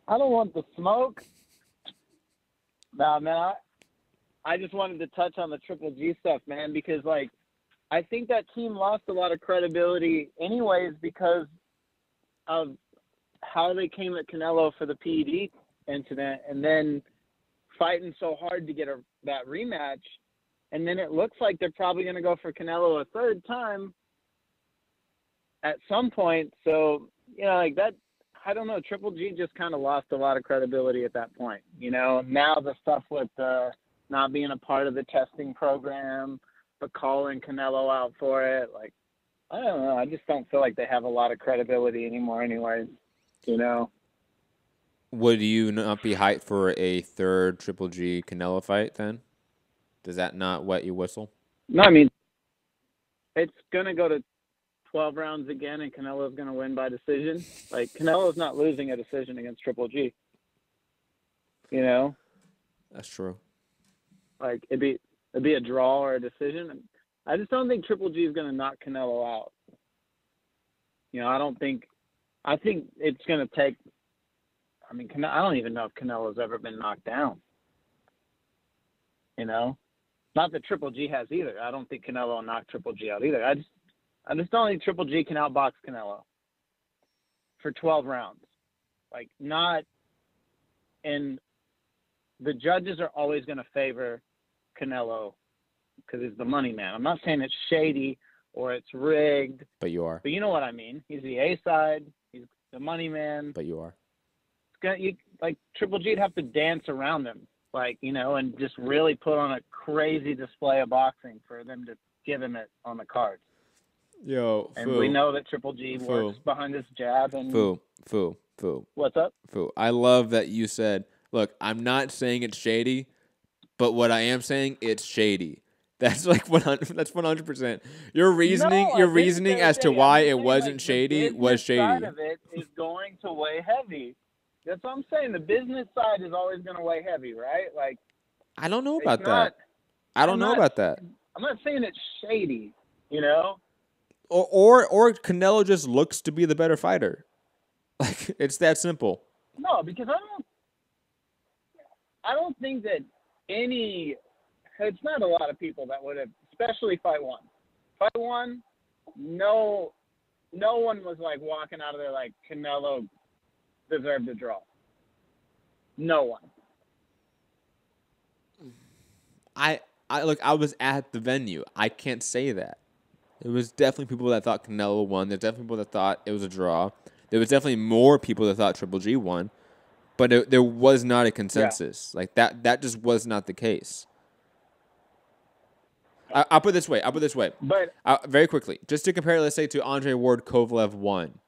I don't want the smoke. Nah, man, I just wanted to touch on the Triple G stuff, man, because, like, I think that team lost a lot of credibility anyways because of how they came at Canelo for the PED incident and then fighting so hard to get that rematch. And then it looks like they're probably going to go for Canelo a third time at some point. So, you know, like that, I don't know. Triple G just kind of lost a lot of credibility at that point. You know, now the stuff with not being a part of the testing program, but calling Canelo out for it. Like, I don't know. I just don't feel like they have a lot of credibility anymore anyways, you know. Would you not be hyped for a third Triple G Canelo fight then? Does that not wet your whistle? No, I mean, it's going to go to 12 rounds again, and Canelo's going to win by decision. Like, Canelo's not losing a decision against Triple G. You know? That's true. Like, it'd be a draw or a decision. I just don't think Triple G is going to knock Canelo out. You know, I think it's going to take, I mean, I don't even know if Canelo's ever been knocked down. You know? Not that Triple G has either. I don't think Canelo will knock Triple G out either. I just don't think Triple G can outbox Canelo for 12 rounds. Like, not – and the judges are always going to favor Canelo because he's the money man. I'm not saying it's shady or it's rigged. But you are. But you know what I mean. He's the A side. He's the money man. But you are. Like, Triple G'd have to dance around him, like, you know, and just really put on a crazy display of boxing for them to give him it on the cards. Yo, and we know that Triple G works behind his jab and Foo. What's up? Foo. I love that you said, look, I'm not saying it's shady, but what I am saying, it's shady. That's like 100%. Your reasoning as to why it wasn't shady was shady. The business side of it is going to weigh heavy. That's what I'm saying. The business side is always going to weigh heavy, right? Like, I don't know about that. I don't know about that. I'm not saying it's shady, you know? Or Canelo just looks to be the better fighter. Like, it's that simple. No, because I don't think that it's not a lot of people that would have, especially fight one. Fight one, no one was like walking out of there like Canelo deserved a draw. No one. I was at the venue. I can't say that. There was definitely people that thought Canelo won. There's definitely people that thought it was a draw. There was definitely more people that thought Triple G won. But there was not a consensus. Yeah. Like, that just was not the case. I'll put it this way. But very quickly, just to compare, let's say, to Andre Ward Kovalev 1,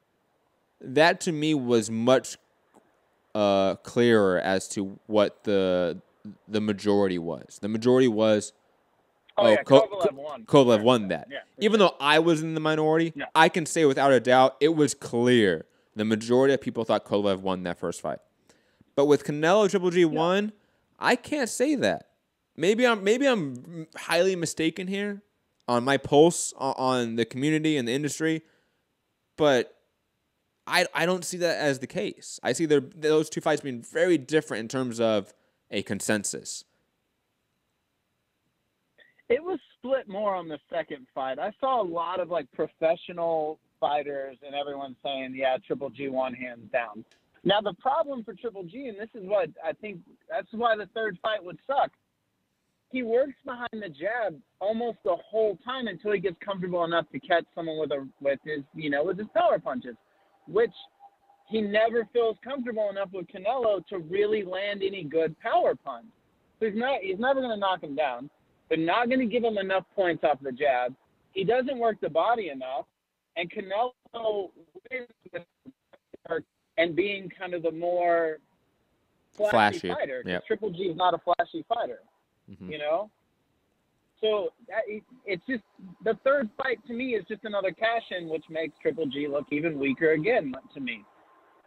that to me was much clearer as to what the majority was. The majority was, Kovalev won that. Yeah, even though I was in the minority, Yeah. I can say without a doubt it was clear. The majority of people thought Kovalev won that first fight. But with Canelo Triple G 1, I can't say that. Maybe I'm highly mistaken here on my pulse on the community and the industry, but I don't see that as the case. I see those two fights being very different in terms of a consensus. it was split more on the second fight. I saw a lot of like professional fighters and everyone saying, yeah, Triple G won hands down. Now the problem for Triple G, and this is what I think, that's why the third fight would suck. He works behind the jab almost the whole time until he gets comfortable enough to catch someone with his power punches, which he never feels comfortable enough with Canelo to really land any good power punch. So he's never going to knock him down, but not going to give him enough points off the jab. He doesn't work the body enough, and Canelo wins with and being kind of the more flashy fighter. Yep. Triple G is not a flashy fighter, you know? So it's just the third fight to me is just another cash-in, which makes Triple G look even weaker again to me.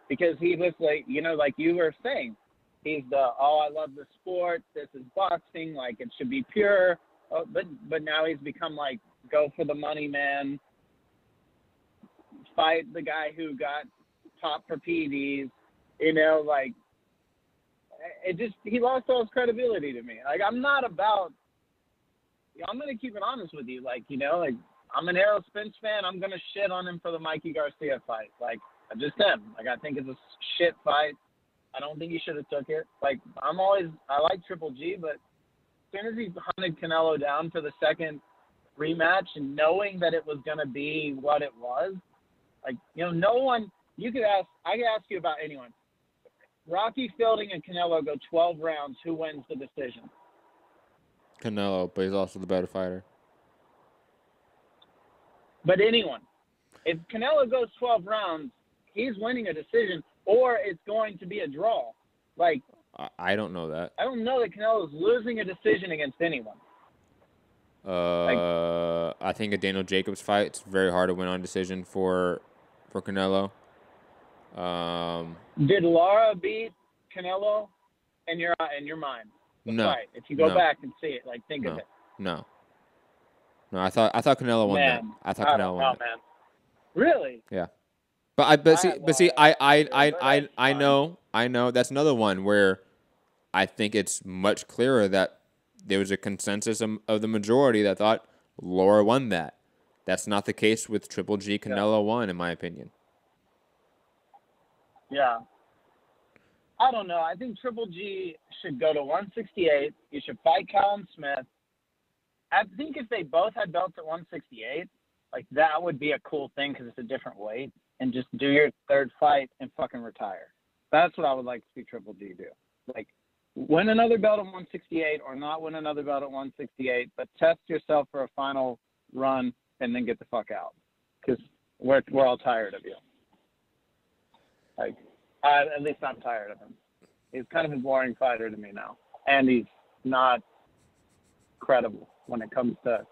Because he was like, like you were saying, he's I love the sport. This is boxing. Like, it should be pure. But now he's become like, go for the money, man. Fight the guy who got top for PEDs. Like, he lost all his credibility to me. Like, I'm not about, I'm going to keep it honest with you. Like, like, I'm an Errol Spence fan. I'm going to shit on him for the Mikey Garcia fight. Like, I just am. Like, I think it's a shit fight. I don't think he should have took it. Like, I like Triple G, but as soon as he hunted Canelo down for the second rematch and knowing that it was going to be what it was, like, no one, I could ask you about anyone. Rocky Fielding and Canelo go 12 rounds. Who wins the decision? Canelo, but he's also the better fighter. But anyone. If Canelo goes 12 rounds, he's winning a decision, or it's going to be a draw. Like, I don't know that. I don't know that Canelo's losing a decision against anyone. I think a Daniel Jacobs fight, it's very hard to win on decision for Canelo. Did Lara beat Canelo in your mind? No. Fight? If you go back and see it, like, think of it. No, I thought Canelo won that. I thought Canelo won that. Man. Really? Yeah. But see, I know that's another one where I think it's much clearer that there was a consensus of the majority that thought Lara won that. That's not the case with Triple G Canelo 1, in my opinion. Yeah. I don't know. I think Triple G should go to 168. You should fight Callum Smith. I think if they both had belts at 168, like, that would be a cool thing because it's a different weight. And just do your third fight and fucking retire. That's what I would like to see Triple G do. Like, win another belt at 168 or not win another belt at 168, but test yourself for a final run and then get the fuck out. Because we're all tired of you. Like, at least I'm tired of him. He's kind of a boring fighter to me now. And he's not credible when it comes to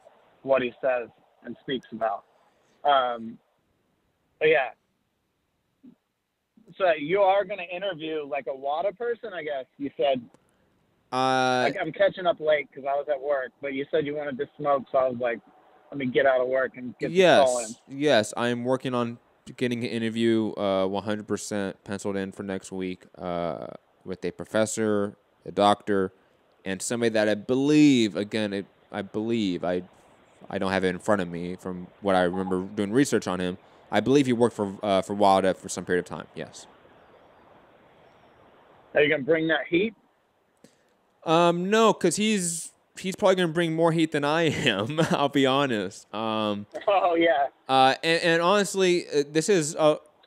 what he says and speaks about. But yeah. So you are going to interview like a WADA person, I guess you said. I'm catching up late because I was at work, but you said you wanted to smoke, so I was like, let me get out of work and get the call in. Yes, I'm working on getting an interview 100% penciled in for next week with a professor, a doctor, and somebody that I believe, again, I don't have it in front of me from what I remember doing research on him. I believe he worked for Wildef for some period of time, yes. Are you going to bring that heat? No, because he's probably going to bring more heat than I am, I'll be honest. Oh, yeah. And honestly, this is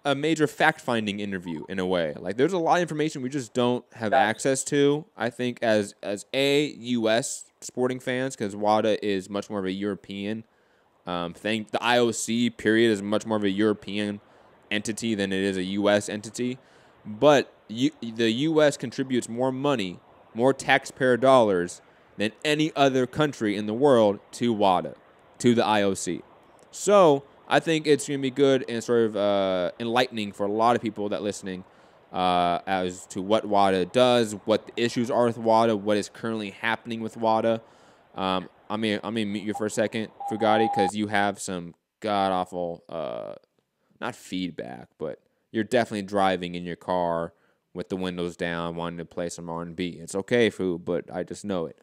a major fact-finding interview in a way. Like, there's a lot of information we just don't have access to. I think as U.S. sporting fans, because WADA is much more of a European thing. The IOC period is much more of a European entity than it is a U.S. entity. But the U.S. contributes more money, more taxpayer dollars than any other country in the world to WADA, to the IOC. So I think it's going to be good and sort of enlightening for a lot of people that are listening as to what WADA does, what the issues are with WADA, what is currently happening with WADA. I'm going to mute you for a second, Fugatti, because you have some god-awful, not feedback, but you're definitely driving in your car with the windows down, wanting to play some R&B. It's okay, Fu, but I just know it.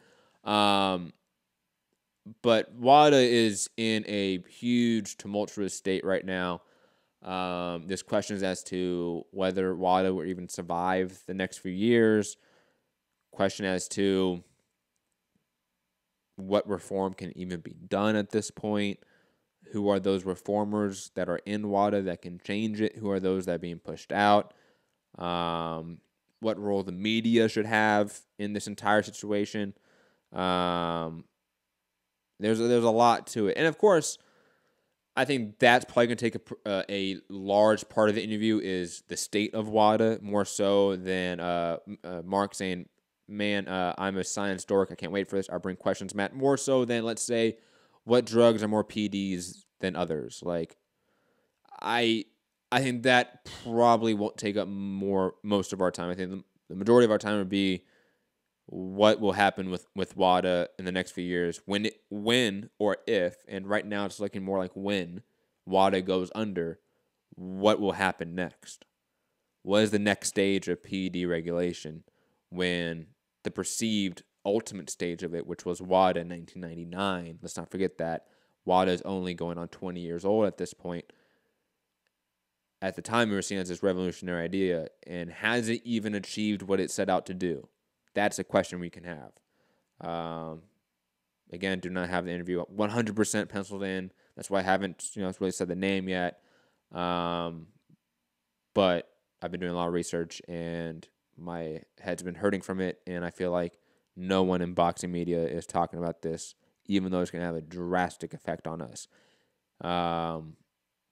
But WADA is in a huge tumultuous state right now. There's questions as to whether WADA will even survive the next few years. Question as to what reform can even be done at this point. Who are those reformers that are in WADA that can change it? Who are those that are being pushed out? What role the media should have in this entire situation? There's a lot to it. And, of course, I think that's probably going to take a large part of the interview is the state of WADA, more so than Mark saying, man, I'm a science dork. I can't wait for this. I'll bring questions, Matt. More so than, let's say, what drugs are more PDs than others. Like, I think that probably won't take up most of our time. I think the majority of our time would be what will happen with WADA in the next few years, when or if, and right now it's looking more like when WADA goes under, what will happen next? What is the next stage of PED regulation when the perceived ultimate stage of it, which was WADA in 1999, let's not forget that, WADA is only going on 20 years old at this point. At the time, we were seen as this revolutionary idea, and has it even achieved what it set out to do? That's a question we can have. Again, do not have the interview 100% penciled in. That's why I haven't, really said the name yet. But I've been doing a lot of research, and my head's been hurting from it, and I feel like no one in boxing media is talking about this, even though it's going to have a drastic effect on us. But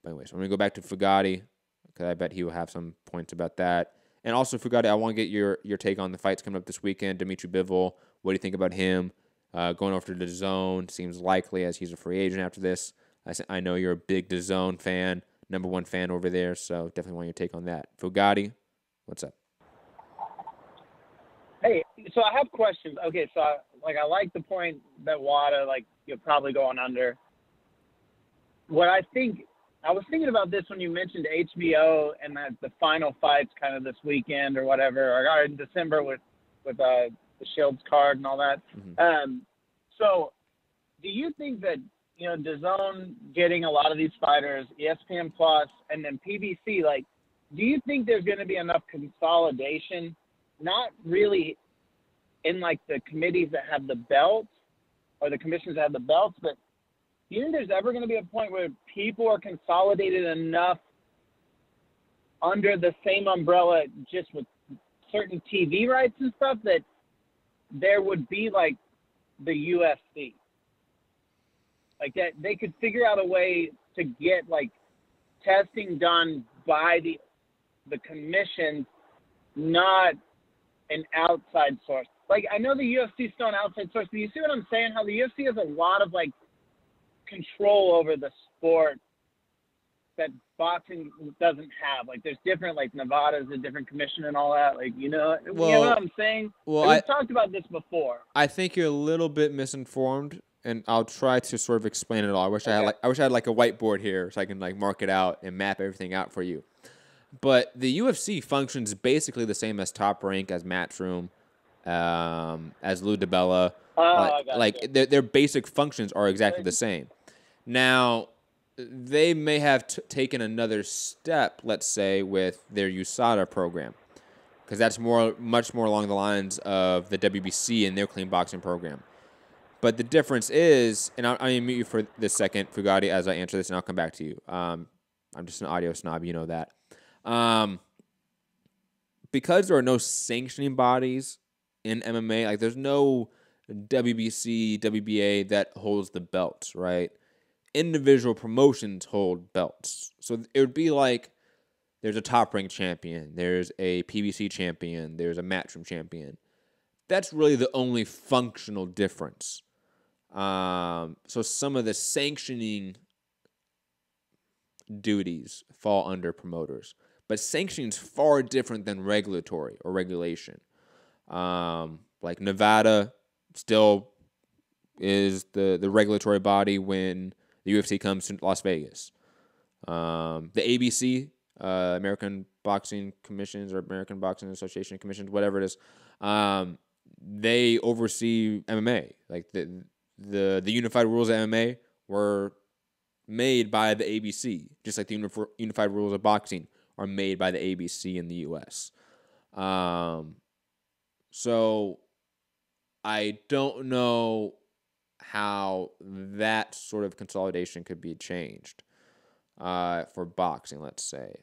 anyways, I'm going to go back to Fugatti, because I bet he will have some points about that. And also, Fugatti, I want to get your take on the fights coming up this weekend. Dmitry Bivol, what do you think about him? Going over to the DAZN seems likely as he's a free agent after this. I know you're a big DAZN fan, #1 fan over there, so definitely want your take on that. Fugatti, what's up? Hey, so I have questions. Okay, so I like the point that WADA, you're probably going under. I was thinking about this when you mentioned HBO and that the final fight's kind of this weekend or whatever, or in December with the Shields card and all that. Mm-hmm. So do you think that, DAZN getting a lot of these fighters, ESPN Plus, and then PBC, do you think there's going to be enough consolidation, not really in the committees that have the belts or the commissions that have the belts, but do you think there's ever going to be a point where people are consolidated enough under the same umbrella, just with certain TV rights and stuff, that there would be the UFC? That they could figure out a way to get testing done by the commission, not an outside source. I know the UFC is still an outside source, but you see what I'm saying? How the UFC has a lot of control over the sport that boxing doesn't have. There's different, Nevada's a different commission and all that. You know what I'm saying? Well, we've talked about this before. I think you're a little bit misinformed, and I'll try to sort of explain it all. I wish I had a whiteboard here so I can mark it out and map everything out for you. But the UFC functions basically the same as Top Rank, as Matchroom, as Lou DiBella. Their basic functions are exactly the same. Now, they may have taken another step, let's say, with their USADA program, because that's much more along the lines of the WBC and their clean boxing program. But the difference is, and I'll mute you for this second, Fugatti, as I answer this, and I'll come back to you. I'm just an audio snob, you know that. Because there are no sanctioning bodies in MMA, like there's no WBC, WBA that holds the belts, right? Individual promotions hold belts. So it would be like there's a Top Rank champion, there's a PBC champion, there's a Matchroom champion. That's really the only functional difference. So some of the sanctioning duties fall under promoters. But sanctioning is far different than regulatory or regulation. Like Nevada still is the regulatory body when the UFC comes to Las Vegas. The ABC, American Boxing Commissions or American Boxing Association Commissions, whatever it is, they oversee MMA. Like the unified rules of MMA were made by the ABC, just like the unified rules of boxing are made by the ABC in the U.S. So I don't know how that sort of consolidation could be changed for boxing, let's say,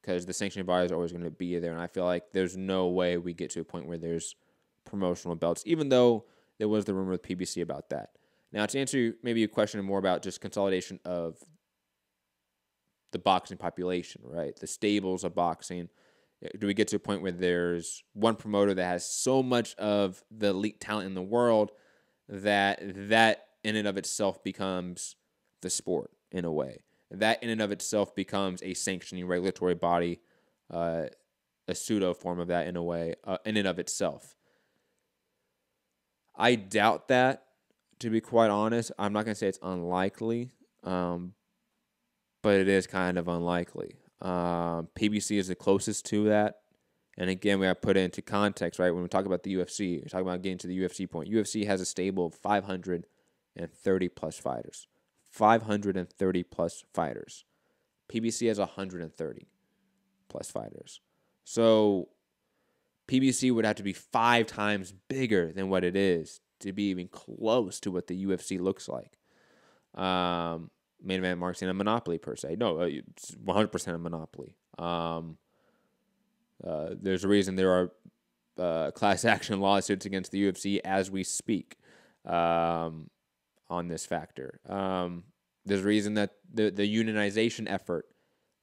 because the sanctioning bodies are always going to be there, and I feel like there's no way we get to a point where there's promotional belts, even though there was the rumor with PBC about that. Now, to answer maybe a question more about just consolidation of the boxing population, right? The stables of boxing. Do we get to a point where there's one promoter that has so much of the elite talent in the world that in and of itself becomes the sport in a way? That in and of itself becomes a sanctioning regulatory body, a pseudo form of that in a way, in and of itself. I doubt that, to be quite honest. I'm not going to say it's unlikely, but it is kind of unlikely. PBC is the closest to that. And again, we have to put it into context, right? When we talk about the UFC, we're talking about getting to the UFC point. UFC has a stable of 530 plus fighters. 530 plus fighters. PBC has 130 plus fighters. So PBC would have to be 5 times bigger than what it is to be even close to what the UFC looks like. Main event marks in a monopoly per se. No, it's 100% a monopoly. There's a reason there are class action lawsuits against the UFC as we speak on this factor. There's a reason that the unionization effort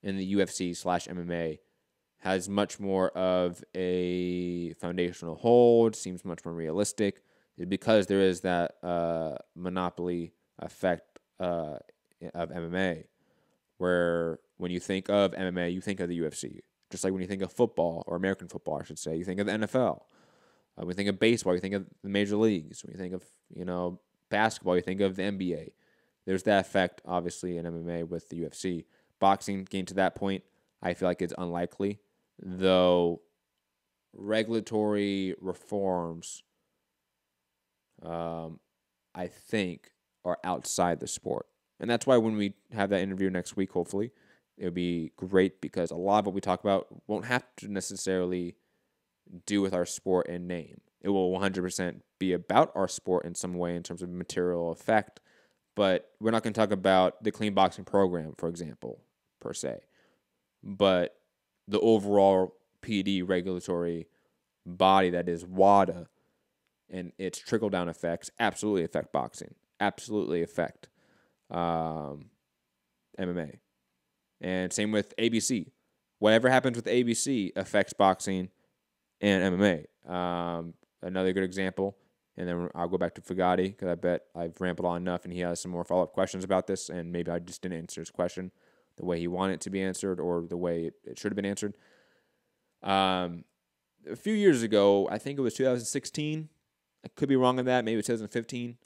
in the UFC/MMA has much more of a foundational hold, seems much more realistic, because there is that monopoly effect of MMA, where when you think of MMA, you think of the UFC. Just like when you think of football, or American football, I should say, you think of the NFL. When you think of baseball, you think of the major leagues. When you think of, basketball, you think of the NBA. There's that effect, obviously, in MMA with the UFC. Boxing, getting to that point, I feel like it's unlikely, though regulatory reforms, I think, are outside the sport. And that's why when we have that interview next week, hopefully, it'll be great, because a lot of what we talk about won't have to necessarily do with our sport and name. It will 100% be about our sport in some way in terms of material effect, but we're not going to talk about the clean boxing program, for example, per se. But the overall PD regulatory body that is WADA and its trickle-down effects absolutely affect boxing, absolutely affect MMA. And same with ABC. Whatever happens with ABC affects boxing and MMA. Another good example, and then I'll go back to Fugati, because I bet I've rambled on enough and he has some more follow-up questions about this, and maybe I just didn't answer his question the way he wanted it to be answered or the way it should have been answered. A few years ago, I think it was 2016. I could be wrong on that. Maybe it was 2015.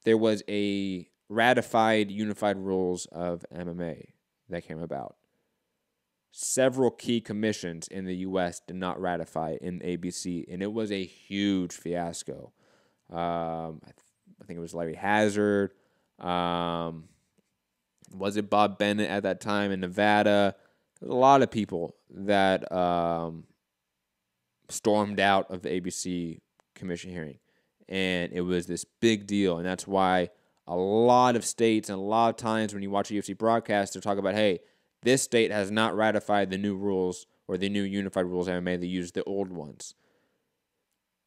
There was a ratified unified rules of MMA that came about. Several key commissions in the U.S. did not ratify in ABC, and it was a huge fiasco. I think it was Larry Hazard. Was it Bob Bennett at that time in Nevada? There was a lot of people that stormed out of the ABC commission hearing, and it was this big deal, and that's why a lot of states and a lot of times when you watch a UFC broadcast, they're talking about, hey, This state has not ratified the new rules or the new unified rules of MMA. They use the old ones.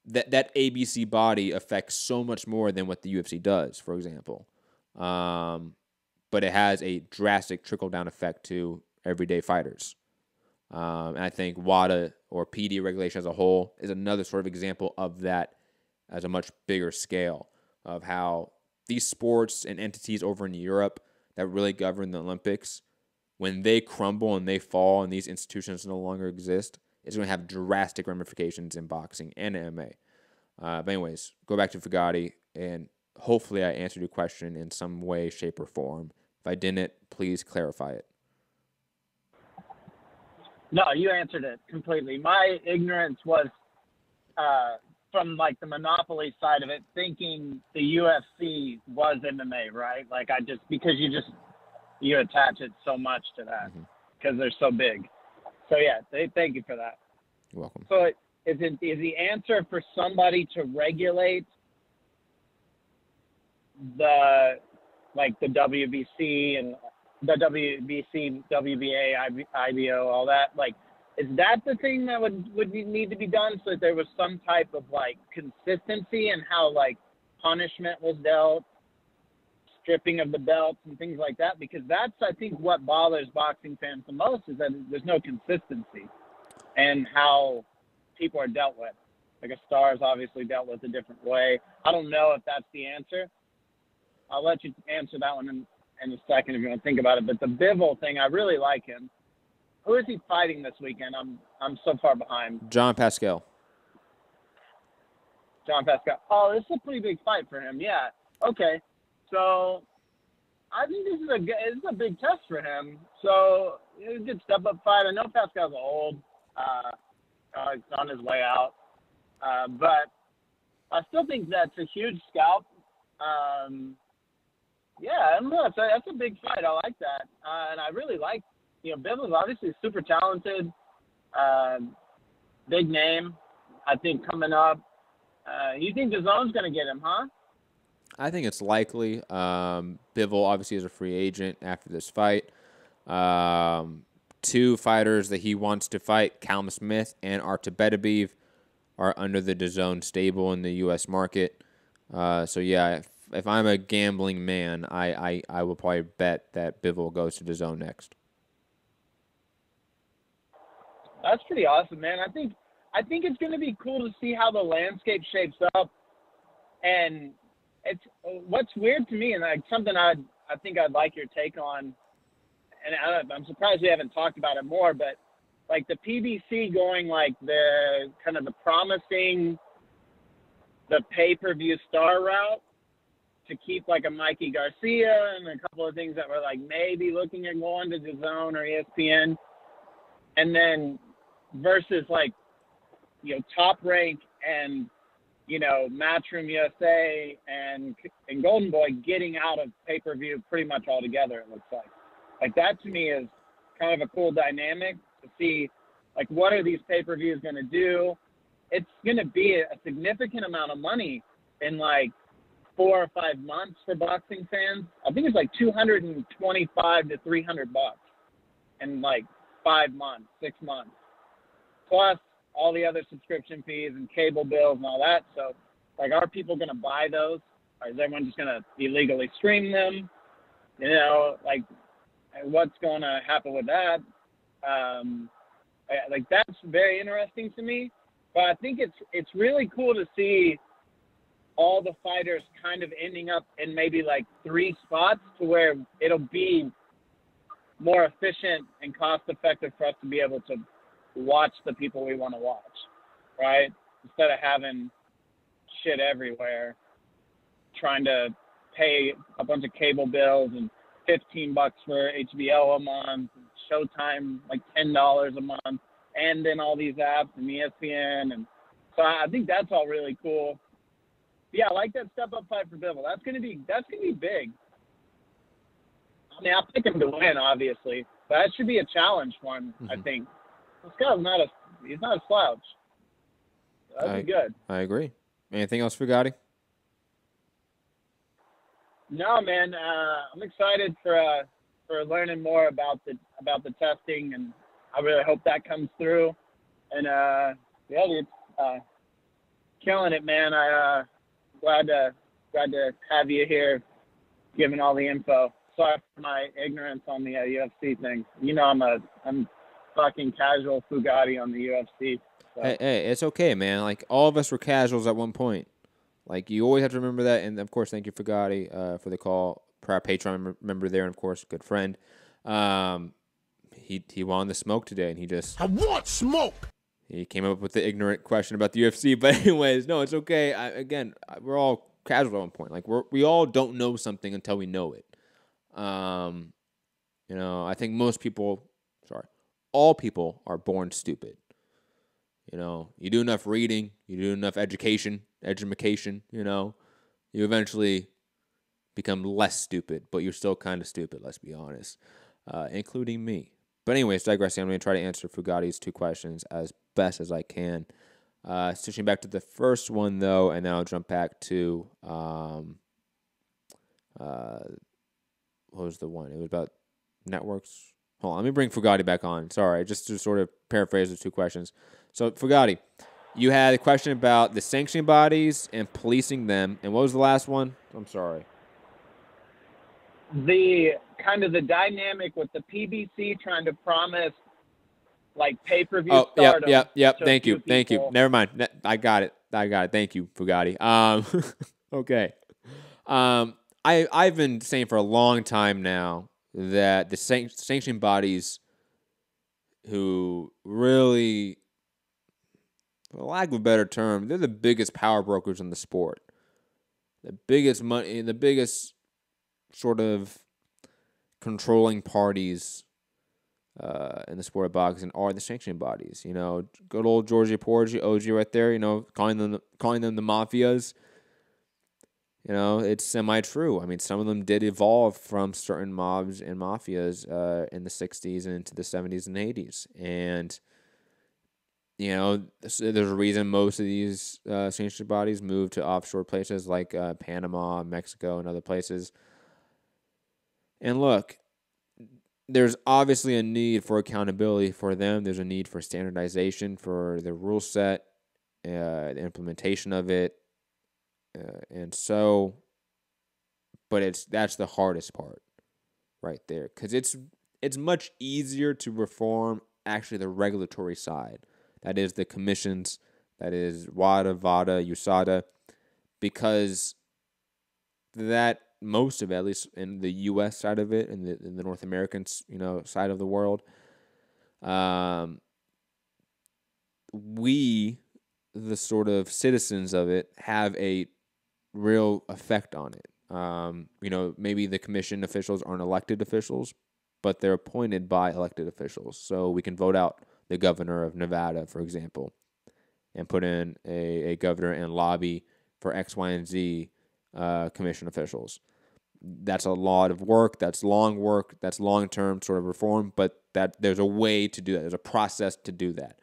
That ABC body affects so much more than what the UFC does, for example. But it has a drastic trickle-down effect to everyday fighters. And I think WADA or PD regulation as a whole is another sort of example of that as a much bigger scale of how these sports and entities over in Europe that really govern the Olympics, when they crumble and they fall and these institutions no longer exist, it's going to have drastic ramifications in boxing and MMA. But anyways, go back to Fagati, and hopefully I answered your question in some way, shape, or form. If I didn't, please clarify it. No, you answered it completely. My ignorance was from like the monopoly side of it, thinking the UFC was MMA, right? Like because you attach it so much to that because they're so big. So yeah, thank you for that. You're welcome. So is the answer for somebody to regulate the WBC and the WBC, WBA, IBO, all that? Like, is that the thing that would need to be done so that there was some type of like consistency in how like punishment was dealt, stripping of the belts and things like that? Because that's, I think, what bothers boxing fans the most is that there's no consistency in how people are dealt with. Like a star is obviously dealt with a different way. I don't know if that's the answer. I'll let you answer that one in a second if you want to think about it. But the Bivol thing, I really like him. Who is he fighting this weekend? I'm so far behind. John Pascal. John Pascal. Oh, this is a pretty big fight for him. Yeah. Okay. So I think this is a big test for him. So it's a good step-up fight. I know Pascal's old. He's on his way out. But I still think that's a huge scalp. Yeah, I don't know. That's a big fight. I like that. And I really like, Bivol's obviously super talented, big name, I think, coming up. You think DAZN's going to get him, huh? I think it's likely. Bivol obviously is a free agent after this fight. Two fighters that he wants to fight, Callum Smith and Artur Beterbiev, are under the DAZN stable in the U.S. market. So, yeah, if I'm a gambling man, I will probably bet that Bivol goes to DAZN next. That's pretty awesome, man. I think it's going to be cool to see how the landscape shapes up. And it's what's weird to me, and like something I think I'd like your take on, and I'm surprised we haven't talked about it more, but like the PBC going like the kind of the promising the pay-per-view star route to keep like a Mikey Garcia and a couple of things that were like maybe looking at going to DAZN or ESPN, and then versus like, Top Rank and, Matchroom USA and Golden Boy getting out of pay-per-view pretty much altogether, it looks like. Like that to me is kind of a cool dynamic to see, like, what are these pay-per-views going to do? It's going to be a significant amount of money in like 4 or 5 months for boxing fans. I think it's like $225 to $300 in like 5 months, 6 months, plus all the other subscription fees and cable bills and all that. So, like, are people going to buy those? Or is everyone just going to illegally stream them? Like, what's going to happen with that? Like, that's very interesting to me. But I think it's really cool to see all the fighters kind of ending up in maybe like 3 spots to where it'll be more efficient and cost effective for us to be able to watch the people we want to watch, right? Instead of having shit everywhere, trying to pay a bunch of cable bills and $15 for HBO a month, Showtime like $10 a month, and then all these apps and ESPN, and so I think that's all really cool. Yeah, I like that step-up fight for Bivol. That's gonna be big. I mean, I'll pick him to win, obviously, but that should be a challenge for him. I think this guy's he's not a slouch. That'd be good. I agree. Anything else for Gotti? No, man. I'm excited for for learning more about the testing, and I really hope that comes through. And yeah, dude, killing it, man. Glad to have you here, giving all the info. Sorry for my ignorance on the UFC thing. You know, I'm fucking casual Fugatti on the UFC. So. Hey, it's okay, man. Like, all of us were casuals at one point. Like, you always have to remember that. And, of course, thank you, Fugatti, for the call. Prior Patreon member there, and, of course, good friend. He wanted the smoke today, and he just... I want smoke! He came up with the ignorant question about the UFC. But anyways, no, it's okay. We're all casual at one point. Like, we all don't know something until we know it. You know, I think all people are born stupid. You know, you do enough reading, you do enough education, you know, you eventually become less stupid, but you're still kind of stupid, let's be honest, including me. But anyways, digressing, I'm going to try to answer Fugatti's 2 questions as best as I can. Switching back to the first one, though, and then I'll jump back to, what was the one? It was about networks. Hold on, let me bring Fugatti back on. Sorry, just to sort of paraphrase the 2 questions. So, Fugatti, you had a question about the sanctioning bodies and policing them. And what was the last one? I'm sorry. The kind of the dynamic with the PBC trying to promise like pay-per-view stardom. Yep. Thank you. Never mind. I got it. Thank you, Fugatti. Okay. I've been saying for a long time now that the sanctioning bodies who really, for lack of a better term, they're the biggest power brokers in the sport. The biggest money, the biggest sort of controlling parties in the sport of boxing are the sanctioning bodies. You know, good old Georgie Porgy, OG right there, you know, calling them the mafias. You know, it's semi-true. I mean, some of them did evolve from certain mobs and mafias in the 60s and into the 70s and 80s. And, you know, there's a reason most of these sanctioning bodies moved to offshore places like Panama, Mexico, and other places. And look, there's obviously a need for accountability for them. There's a need for standardization for the rule set, the implementation of it. But that's the hardest part right there, because it's much easier to reform actually the regulatory side. That is the commissions, that is WADA, VADA, USADA, because that most of it, at least in the U.S. side of it, in the North American side of the world, we, the sort of citizens of it, have a real effect on it. Maybe the commission officials aren't elected officials, but they're appointed by elected officials. So we can vote out the governor of Nevada, for example, and put in a governor and lobby for X, Y, and Z commission officials. That's a lot of work. That's long work. That's long-term sort of reform, but that there's a way to do that. There's a process to do that.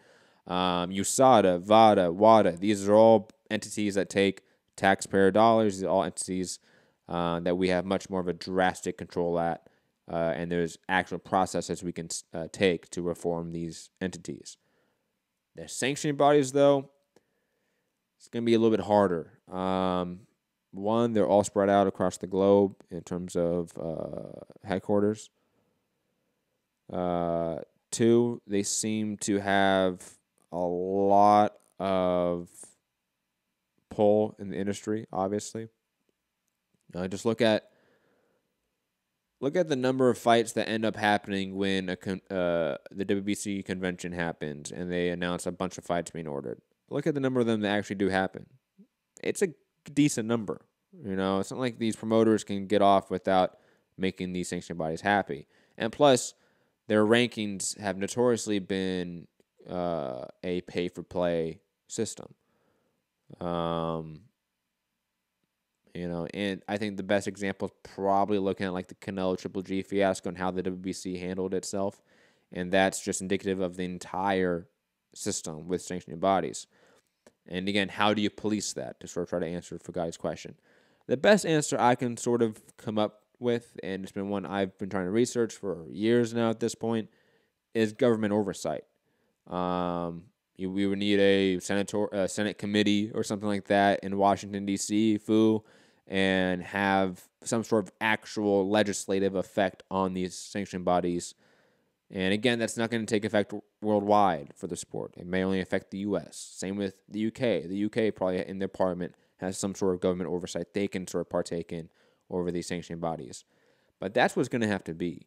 USADA, VADA, WADA, these are all entities that take taxpayer dollars. These are all entities that we have much more of a drastic control at, and there's actual processes we can take to reform these entities. The sanctioning bodies, though, it's going to be a little bit harder. One, they're all spread out across the globe in terms of headquarters. 2, they seem to have a lot of pull in the industry, obviously. Just look at the number of fights that end up happening when the WBC convention happens and they announce a bunch of fights being ordered. Look at the number of them that actually do happen. It's a decent number. You know, it's not like these promoters can get off without making these sanctioning bodies happy. And plus, their rankings have notoriously been a pay-for-play system. And I think the best example is probably looking at like the Canelo Triple G fiasco and how the WBC handled itself. And that's just indicative of the entire system with sanctioning bodies. And again, how do you police that? To sort of try to answer Fugatti's question. The best answer I can sort of come up with, and it's been one I've been trying to research for years now at this point, is government oversight. We would need a Senate committee or something like that in Washington, D.C., and have some sort of actual legislative effect on these sanctioned bodies. And again, that's not going to take effect worldwide for the sport. It may only affect the U.S. Same with the U.K. The U.K. probably in their parliament has some sort of government oversight they can sort of partake in over these sanctioned bodies. But that's what's going to have to be.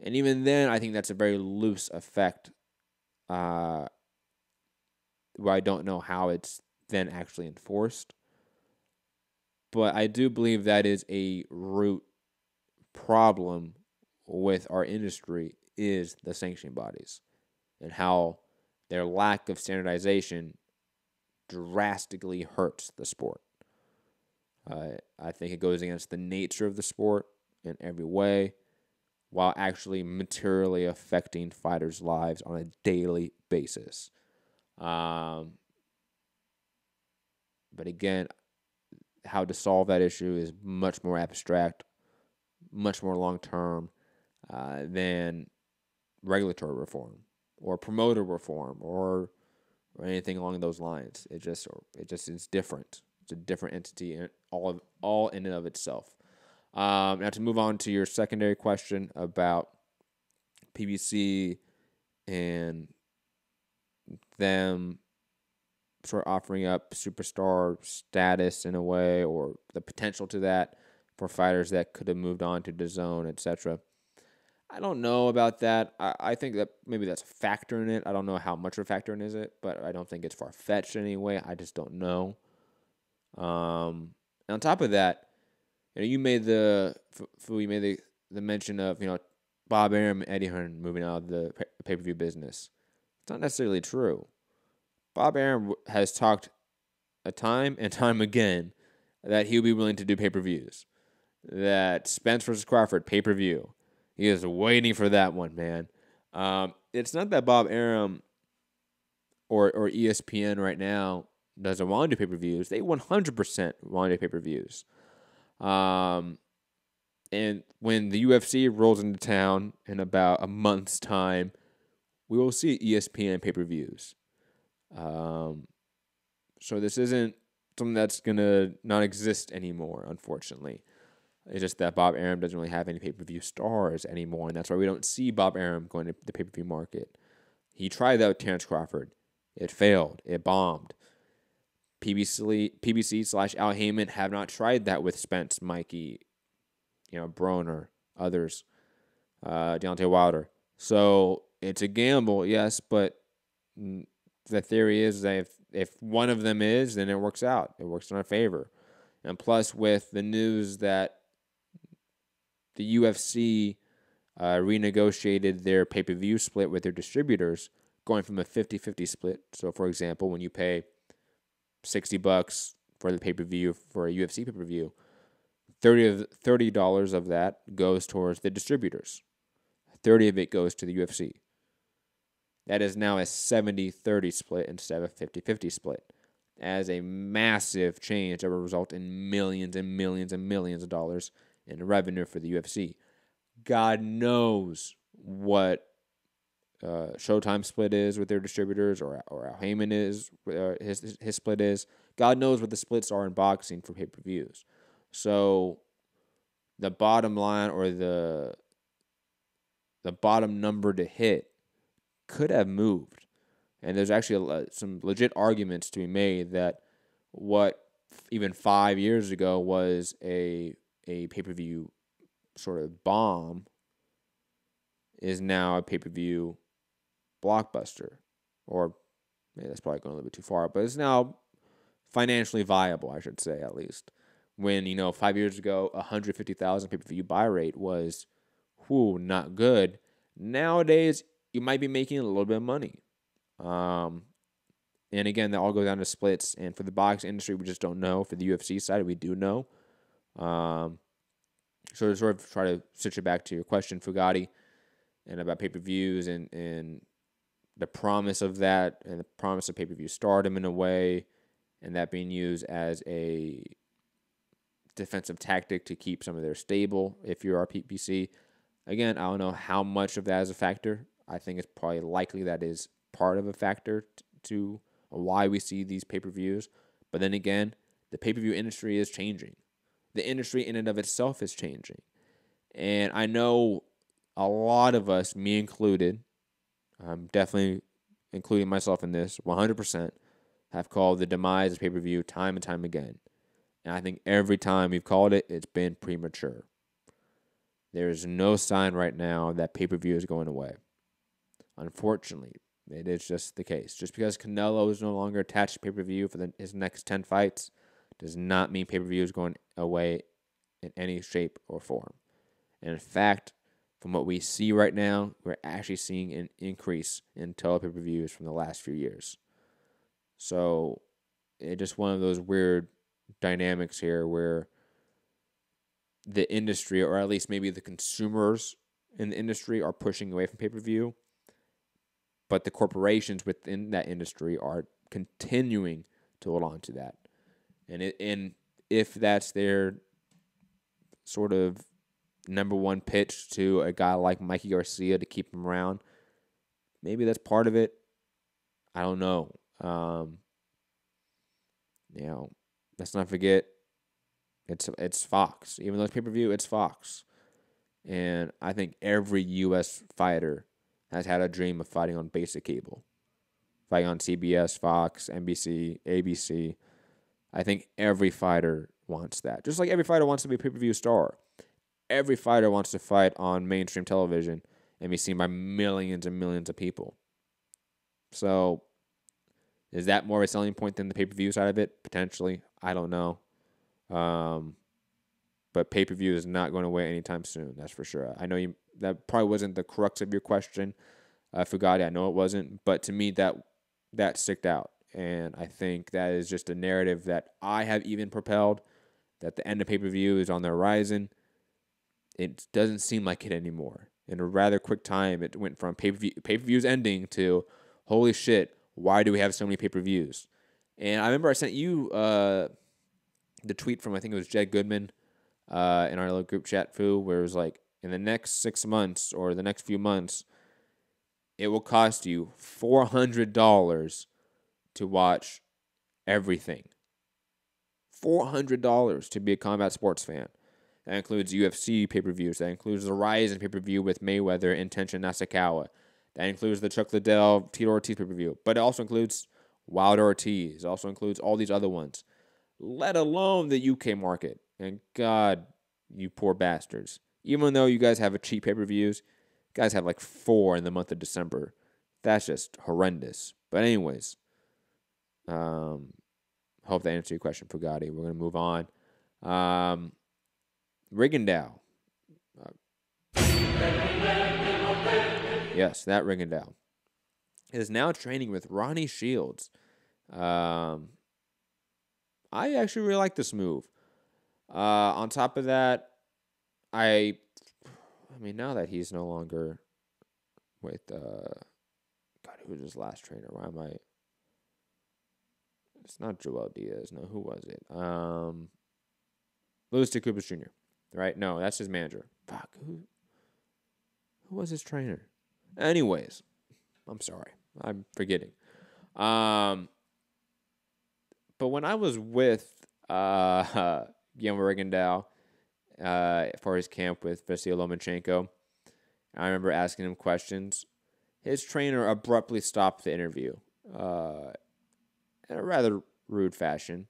And even then, I think that's a very loose effect where I don't know how it's then actually enforced. But I do believe that is a root problem with our industry is the sanctioning bodies and how their lack of standardization drastically hurts the sport. I think it goes against the nature of the sport in every way while actually materially affecting fighters' lives on a daily basis. But again, how to solve that issue is much more abstract, much more long-term than regulatory reform or promoter reform or anything along those lines. It just is different. It's a different entity, and all in and of itself. Now to move on to your secondary question about PBC and them sort of offering up superstar status in a way, or the potential to that for fighters that could have moved on to DAZN, etc. I don't know about that. I think that maybe that's a factor in it. I don't know how much of a factor in is it, but I don't think it's far-fetched in any way. I just don't know. And on top of that, you made the mention of Bob Arum and Eddie Hearn moving out of the pay-per-view business. It's not necessarily true. Bob Arum has talked a time and time again that he'll be willing to do pay-per-views. That Spence versus Crawford, pay-per-view. He is waiting for that one, man. It's not that Bob Arum or ESPN right now doesn't want to do pay-per-views. They 100% want to do pay-per-views. And when the UFC rolls into town in about a month's time, we will see ESPN pay-per-views. So this isn't something that's going to not exist anymore, unfortunately. It's just that Bob Arum doesn't really have any pay-per-view stars anymore, and that's why we don't see Bob Arum going to the pay-per-view market. He tried that with Terrence Crawford. It failed. It bombed. PBC/Al Heyman have not tried that with Spence, Mikey, Broner, others, Deontay Wilder. So it's a gamble, yes, but the theory is that if one of them is, then it works out. It works in our favor. And plus, with the news that the UFC renegotiated their pay-per-view split with their distributors, going from a 50-50 split. So, for example, when you pay $60 for the pay-per-view for a UFC pay-per-view, $30 of that goes towards the distributors. 30 of it goes to the UFC. That is now a 70-30 split instead of a 50-50 split. As a massive change that will result in millions and millions and millions of dollars in revenue for the UFC. God knows what Showtime split is with their distributors, or Al Heyman is his split is. God knows what the splits are in boxing for pay-per-views. So the bottom line, or the bottom number to hit, could have moved. And there's actually some legit arguments to be made that what even 5 years ago was a pay-per-view sort of bomb is now a pay-per-view blockbuster. Or maybe that's probably going a little bit too far, but it's now financially viable, I should say, at least. When, 5 years ago, 150,000 pay-per-view buy rate was, not good. Nowadays, you might be making a little bit of money. And again, that all goes down to splits. And for the box industry, we just don't know. For the UFC side, we do know. So to sort of try to switch it back to your question, Fugati, and about pay-per-views and the promise of that, and the promise of pay-per-view stardom in a way, and that being used as a defensive tactic to keep some of their stable if you're PPC. Again, I don't know how much of that is a factor. I think it's probably likely that is part of a factor to why we see these pay-per-views. But then again, the pay-per-view industry is changing. The industry in and of itself is changing. And I know a lot of us, me included, I'm definitely including myself in this, 100%, have called the demise of pay-per-view time and time again. And I think every time we've called it, it's been premature. There is no sign right now that pay-per-view is going away. Unfortunately, it is just the case. Just because Canelo is no longer attached to pay-per-view for his next 10 fights does not mean pay-per-view is going away in any shape or form. And in fact, from what we see right now, we're actually seeing an increase in total pay-per-views from the last few years. So it's just one of those weird dynamics here where the industry, or at least maybe the consumers in the industry, are pushing away from pay-per-view, but the corporations within that industry are continuing to hold on to that. And if that's their sort of number one pitch to a guy like Mikey Garcia to keep him around, maybe that's part of it. I don't know. Let's not forget, it's Fox. Even though it's pay-per-view, it's Fox. And I think every U.S. fighter has had a dream of fighting on basic cable. Fighting on CBS, Fox, NBC, ABC. I think every fighter wants that. Just like every fighter wants to be a pay-per-view star. Every fighter wants to fight on mainstream television and be seen by millions and millions of people. So, is that more of a selling point than the pay-per-view side of it? Potentially. I don't know. But pay-per-view is not going away anytime soon, that's for sure. I know that probably wasn't the crux of your question, Fugati. I know it wasn't. But to me, that sticked out. And I think that is just a narrative that I have even propelled, that the end of pay-per-view is on the horizon. It doesn't seem like it anymore. In a rather quick time, it went from pay-per-views ending to, holy shit, why do we have so many pay-per-views? And I remember I sent you the tweet from, I think it was Jed Goodman, in our little group chat, Fu, where it was like, in the next 6 months or the next few months, it will cost you $400 to watch everything. $400 to be a combat sports fan. That includes UFC pay-per-views. That includes the Rise pay-per-view with Mayweather and Tenshin Nasukawa. That includes the Chuck Liddell, Tito Ortiz pay-per-view. But it also includes Wilder Ortiz. It also includes all these other ones. Let alone the UK market. And God, you poor bastards. Even though you guys have a cheap pay-per-views, you guys have like 4 in the month of December. That's just horrendous. But anyways, hope that answered your question, Fugati. We're going to move on. Rigondeaux. Yes, that Rigondeaux is now training with Ronnie Shields. I actually really like this move. On top of that, I mean, now that he's no longer with, God, who was his last trainer? Why am I? It's not Joel Diaz. No, who was it? Louis DeCubas Jr., right? No, that's his manager. Fuck, who was his trainer? Anyways, I'm sorry. I'm forgetting. But when I was with Guillermo Rigondeaux for his camp with Vasily Lomachenko, I remember asking him questions. His trainer abruptly stopped the interview in a rather rude fashion.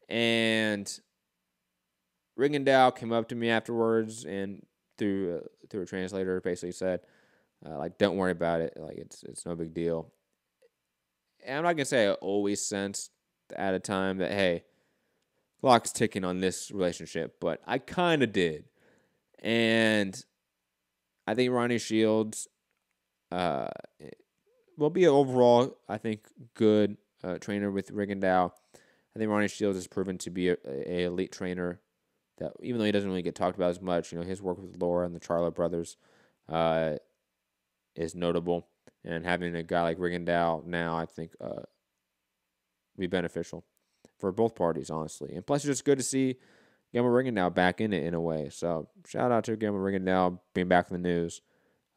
And Rigondeaux came up to me afterwards and through a translator basically said, don't worry about it. Like, it's no big deal. And I'm not going to say I always sensed at a time that, hey, clock's ticking on this relationship, but I kind of did. And I think Ronnie Shields will be an overall, I think, good trainer with Rigondeaux. I think Ronnie Shields has proven to be a elite trainer that, even though he doesn't really get talked about as much, his work with Laura and the Charlo brothers is notable. And having a guy like Rigondeaux now, I think, be beneficial for both parties, honestly. And plus, it's just good to see, Guillermo Rigondeaux back in it in a way. So shout out to Guillermo Rigondeaux being back in the news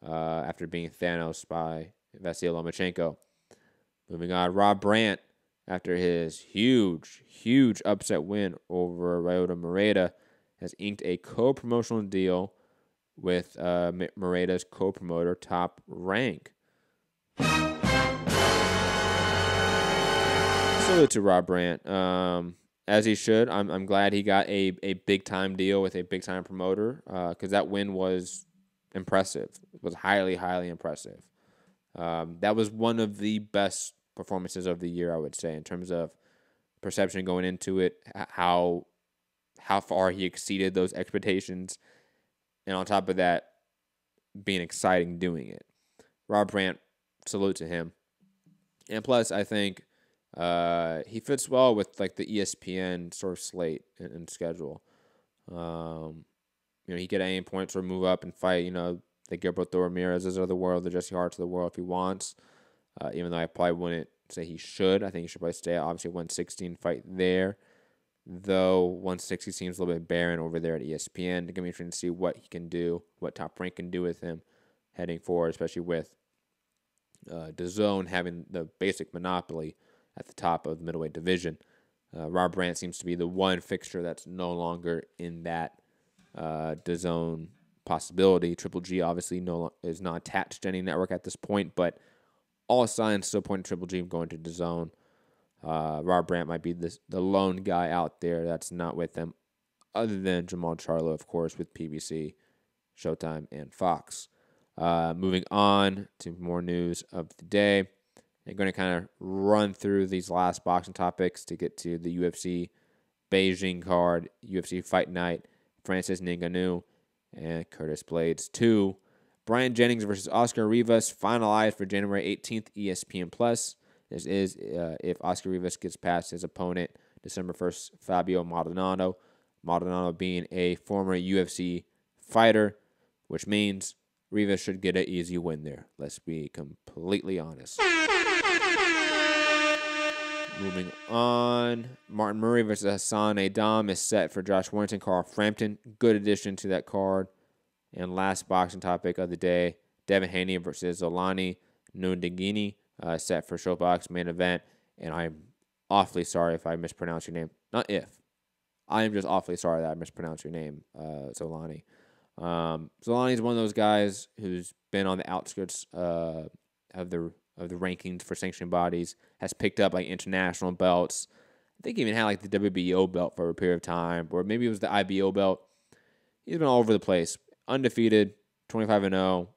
after being Thanos by Vasily Lomachenko. Moving on, Rob Brandt, after his huge upset win over Ryota Maeda, has inked a co-promotional deal with Maeda's co-promoter Top Rank. Salute to Rob Brandt. As he should. I'm glad he got a big-time deal with a big-time promoter because that win was impressive. It was highly, highly impressive. That was one of the best performances of the year, I would say, in terms of perception going into it, how far he exceeded those expectations, and on top of that, being exciting doing it. Rob Brandt, salute to him. And plus, I think he fits well with like the ESPN sort of slate and schedule. He could at any point sort of move up and fight, the Gilberto Ramirez's of the world, the Jesse Hart's of the world if he wants. Even though I probably wouldn't say he should. I think he should probably stay at obviously 116 fight there. Though 160 seems a little bit barren over there at ESPN. It's going to be interesting to see what he can do, what Top Rank can do with him heading forward, especially with DAZN having the basic monopoly at the top of the middleweight division. Rob Brandt seems to be the one fixture that's no longer in that DAZN possibility. Triple G obviously is not attached to any network at this point, but all signs still point to Triple G going to DAZN. Rob Brandt might be the lone guy out there that's not with them, other than Jamal Charlo, of course, with PBC, Showtime, and Fox. Moving on to more news of the day. I'm going to kind of run through these last boxing topics to get to the UFC Beijing card, UFC Fight Night, Francis Ngannou, and Curtis Blaydes 2. Brian Jennings versus Oscar Rivas finalized for January 18th, ESPN+. This is if Oscar Rivas gets past his opponent, December 1st, Fabio Maldonado. Maldonado being a former UFC fighter, which means Rivas should get an easy win there. Let's be completely honest. Moving on, Martin Murray versus Hassan Adam is set for Josh Warrington, Carl Frampton. Good addition to that card. And last boxing topic of the day, Devin Haney versus Zolani Nundigini, set for Showbox main event. And I'm awfully sorry if I mispronounce your name. Not if. I am just awfully sorry that I mispronounced your name, Zolani. Zolani is one of those guys who's been on the outskirts of the rankings for sanctioning bodies, has picked up like international belts. I think he even had like the WBO belt for a period of time, or maybe it was the IBO belt. He's been all over the place. Undefeated, 25-0.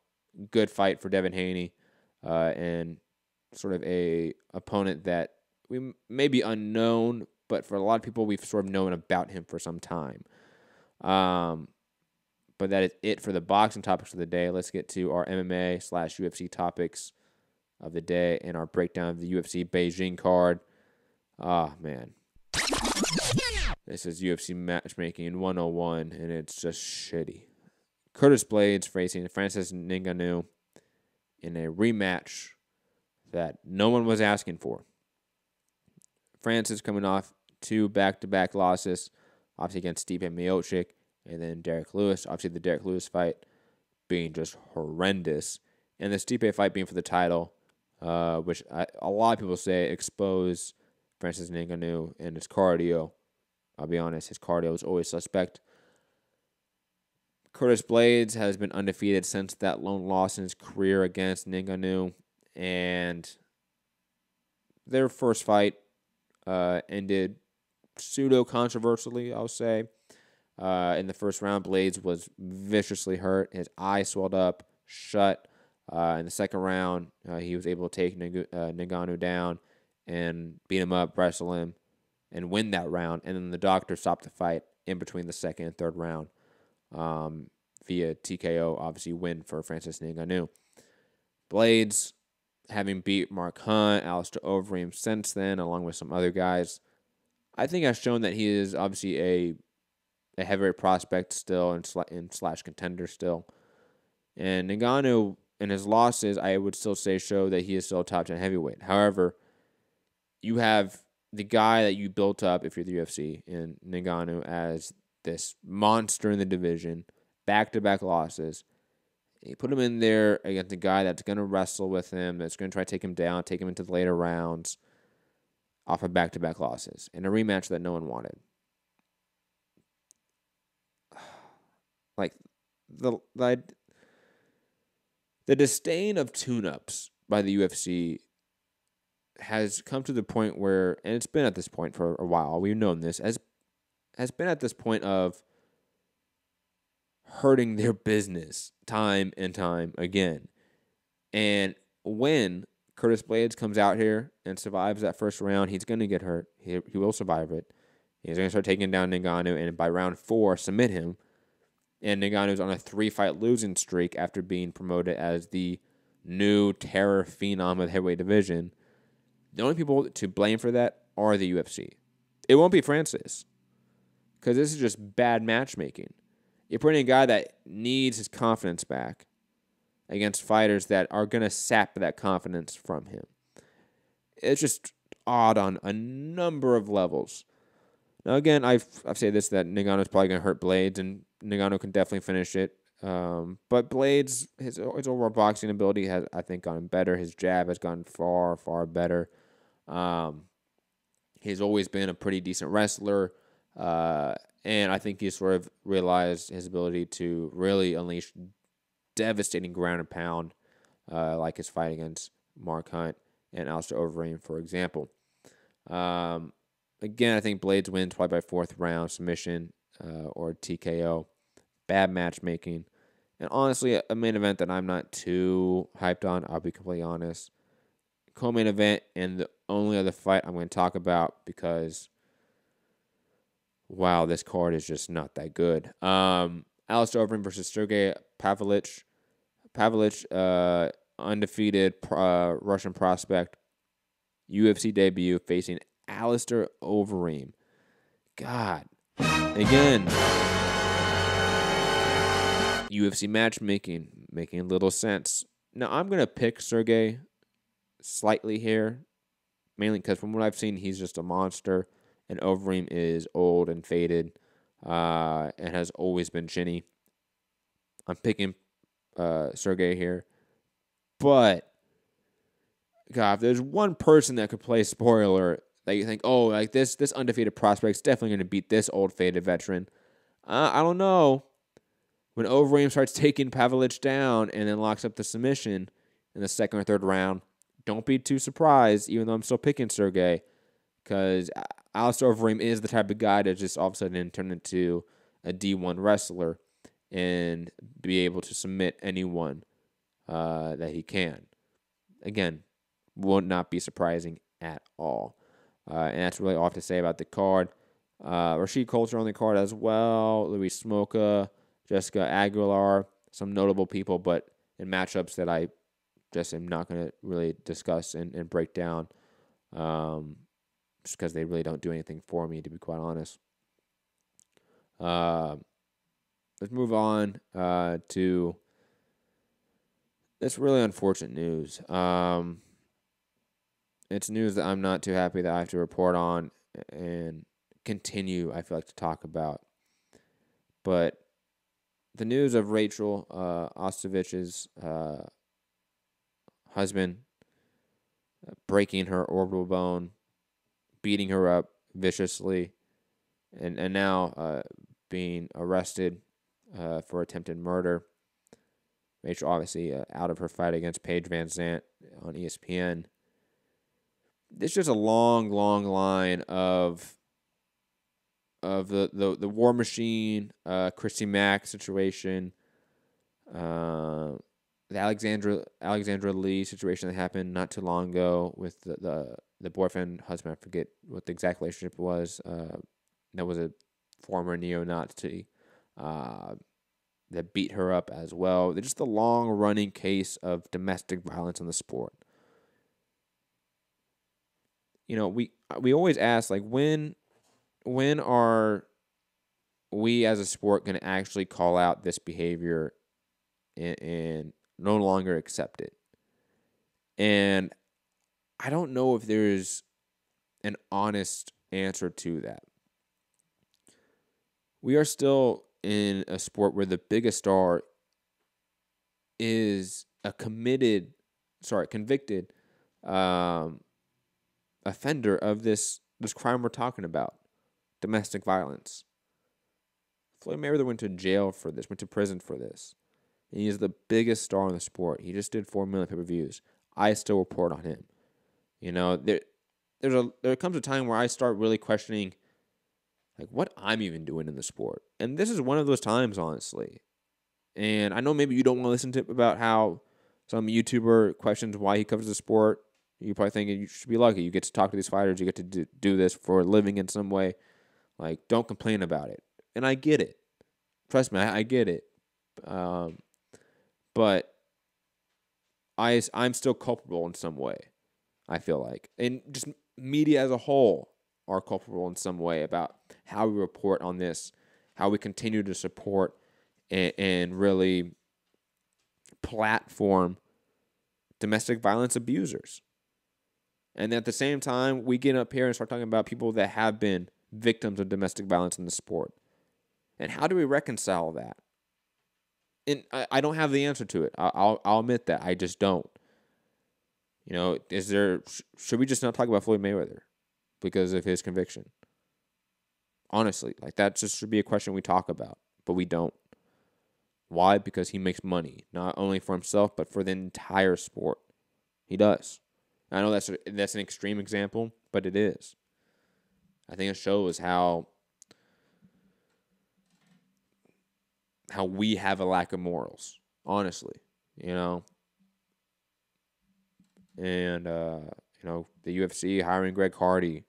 Good fight for Devin Haney, and sort of a opponent that we may be unknown, but for a lot of people, we've sort of known about him for some time. But that is it for the boxing topics of the day. Let's get to our MMA/UFC topics of the day and our breakdown of the UFC Beijing card. Man. This is UFC matchmaking 101, and it's just shitty. Curtis Blaydes facing Francis Ngannou in a rematch that no one was asking for. Francis coming off 2 back-to-back losses, obviously against Stipe Miocic, and then Derek Lewis. Obviously, the Derek Lewis fight being just horrendous. And the Stipe fight being for the title, which a lot of people say exposed Francis Ngannou and his cardio. I'll be honest, his cardio is always suspect. Curtis Blaydes has been undefeated since that lone loss in his career against Ngannou. And their first fight ended pseudo-controversially, I'll say. In the first round, Blaydes was viciously hurt. His eye swelled up, shut. In the second round, he was able to take Ngannou down and beat him up, wrestle him, and win that round. And then the doctor stopped the fight in between the second and third round via TKO, obviously win for Francis Ngannou. Blaydes, having beat Mark Hunt, Alistair Overeem since then, along with some other guys, I think has shown that he is obviously a heavyweight prospect still and slash contender still. And Ngannou, in his losses, I would still say show that he is still a top 10 heavyweight. However, you have the guy that you built up, if you're the UFC, in Ngannou as this monster in the division, back-to-back losses. You put him in there against a guy that's going to wrestle with him, that's going to try to take him down, take him into the later rounds, off of back-to-back losses, in a rematch that no one wanted. Like, the disdain of tune-ups by the UFC has come to the point where, and it's been at this point for a while, we've known this, has been at this point of hurting their business time and time again. And when Curtis Blaydes comes out here and survives that first round, he's going to get hurt. He will survive it. He's going to start taking down Ngannou, and by round 4, submit him. And Ngannou's on a 3-fight losing streak after being promoted as the new terror phenom of the heavyweight division. The only people to blame for that are the UFC. It won't be Francis, because this is just bad matchmaking. You're putting a guy that needs his confidence back against fighters that are going to sap that confidence from him. It's just odd on a number of levels. Now, again, I've said this, that Ngannou's probably going to hurt Blaydes, and Ngannou can definitely finish it. But Blaydes, his overall boxing ability has, I think, gotten better. His jab has gotten far, far better. He's always been a pretty decent wrestler. And I think he's sort of realized his ability to really unleash devastating ground and pound, like his fight against Mark Hunt and Alistair Overeem, for example. Again, I think Blaydes wins probably by 4th round submission or TKO. Bad matchmaking. And honestly, a main event that I'm not too hyped on, I'll be completely honest. Co-main event and the only other fight I'm going to talk about because, wow, this card is just not that good. Alistair Overeem versus Sergey Pavlovich. Pavlovich, undefeated Russian prospect, UFC debut, facing Alistair Overeem. God. Again, UFC matchmaking, making little sense. Now, I'm going to pick Sergey slightly here, mainly because from what I've seen, he's just a monster, and Overeem is old and faded and has always been chinny. I'm picking Sergey here. But, God, if there's one person that could play spoiler that you think, oh, like this undefeated prospect's definitely going to beat this old faded veteran, I don't know. When Overeem starts taking Pavlovich down and then locks up the submission in the 2nd or 3rd round, don't be too surprised, even though I'm still picking Sergey, because Alistair Overeem is the type of guy that just all of a sudden turn into a D1 wrestler and be able to submit anyone that he can. Again, would not be surprising at all. And that's really all I have to say about the card. Rashid Coulter on the card as well. Luis Smoka, Jessica Aguilar, some notable people, but in matchups that I just am not going to really discuss and break down just because they really don't do anything for me, to be quite honest. Let's move on to this really unfortunate news. It's news that I'm not too happy that I have to report on and continue, I feel like, to talk about. But the news of Rachel Ostovich's husband breaking her orbital bone, beating her up viciously, and now being arrested for attempted murder. Rachel obviously out of her fight against Paige Van Zandt on ESPN. It's just a long, long line of the War Machine, Christy Mack situation, the Alexandra Lee situation that happened not too long ago with the boyfriend, husband, I forget what the exact relationship was. That was a former neo-Nazi that beat her up as well. Just the long-running case of domestic violence in the sport. You know, we always ask, like, when are we as a sport going to actually call out this behavior and no longer accept it? And I don't know if there's an honest answer to that. we are still in a sport where the biggest star is a convicted offender of this crime we're talking about, domestic violence. Floyd Mayweather went to jail for this, went to prison for this. And he is the biggest star in the sport. He just did 4 million pay-per-views. I still report on him. You know, there comes a time where I start really questioning, like, what I'm even doing in the sport. And this is one of those times, honestly. And I know maybe you don't want to listen to about how some YouTuber questions why he covers the sport. You probably think you should be lucky. You get to talk to these fighters. You get to do this for a living in some way. Like, don't complain about it. And I get it. Trust me, I get it. But I'm still culpable in some way, I feel like. And just media as a whole are culpable in some way about how we report on this, how we continue to support and really platform domestic violence abusers. And at the same time, we get up here and start talking about people that have been victims of domestic violence in the sport. And how do we reconcile that? And I don't have the answer to it. I'll admit that. I just don't. You know, should we just not talk about Floyd Mayweather because of his conviction? Honestly, like, that just should be a question we talk about, but we don't. Why? Because he makes money, not only for himself, but for the entire sport. He does. I know that's an extreme example, but it is. I think it shows how we have a lack of morals, honestly, you know. And, you know, the UFC hiring Greg Hardy,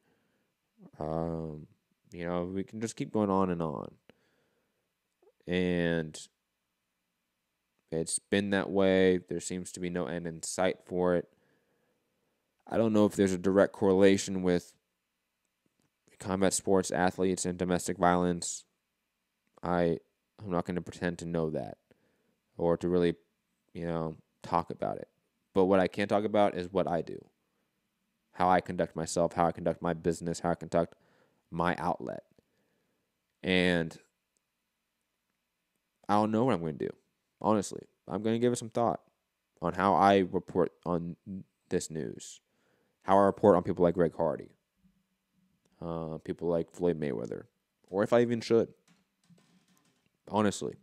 you know, we can just keep going on and on. And it's been that way. There seems to be no end in sight for it. I don't know if there's a direct correlation with combat sports athletes and domestic violence. I'm not going to pretend to know that or to really, you know, talk about it. But what I can talk about is what I do, how I conduct myself, how I conduct my business, how I conduct my outlet. And I don't know what I'm going to do, honestly. I'm going to give it some thought on how I report on this news, how I report on people like Greg Hardy, people like Floyd Mayweather, or if I even should, honestly.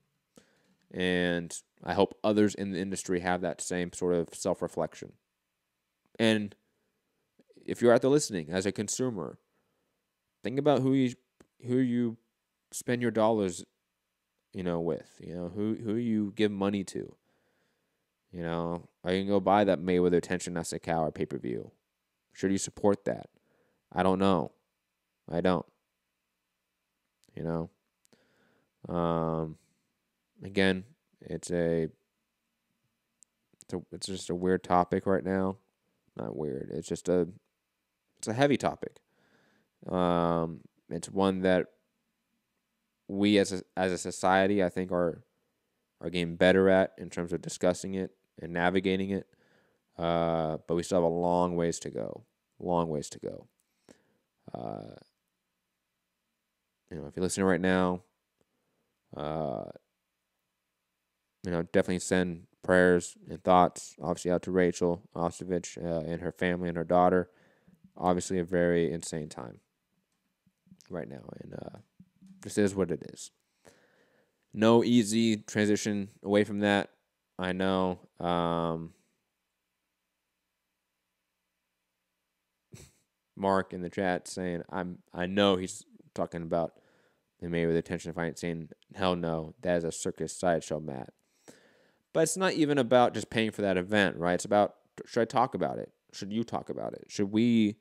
And I hope others in the industry have that same sort of self-reflection. And if you're out there listening as a consumer, think about who you spend your dollars, you know, with. You know, who you give money to. You know, are you going to go buy that Mayweather Tension Nasukawa pay-per-view? Should you support that? I don't know. I don't. You know? Again, it's just a weird topic right now. Not weird. It's a heavy topic. It's one that we as a society, I think, are getting better at in terms of discussing it and navigating it. But we still have a long ways to go. Long ways to go. You know, if you're listening right now, you know, definitely send prayers and thoughts, obviously, out to Rachel Ostovich and her family and her daughter. Obviously, a very insane time right now, and this is what it is. No easy transition away from that. I know. Mark in the chat saying, I know he's talking about the Mayweather Tension fight, saying, hell no, that is a circus sideshow, Matt. But it's not even about just paying for that event, right? It's about, should I talk about it? Should you talk about it? Should we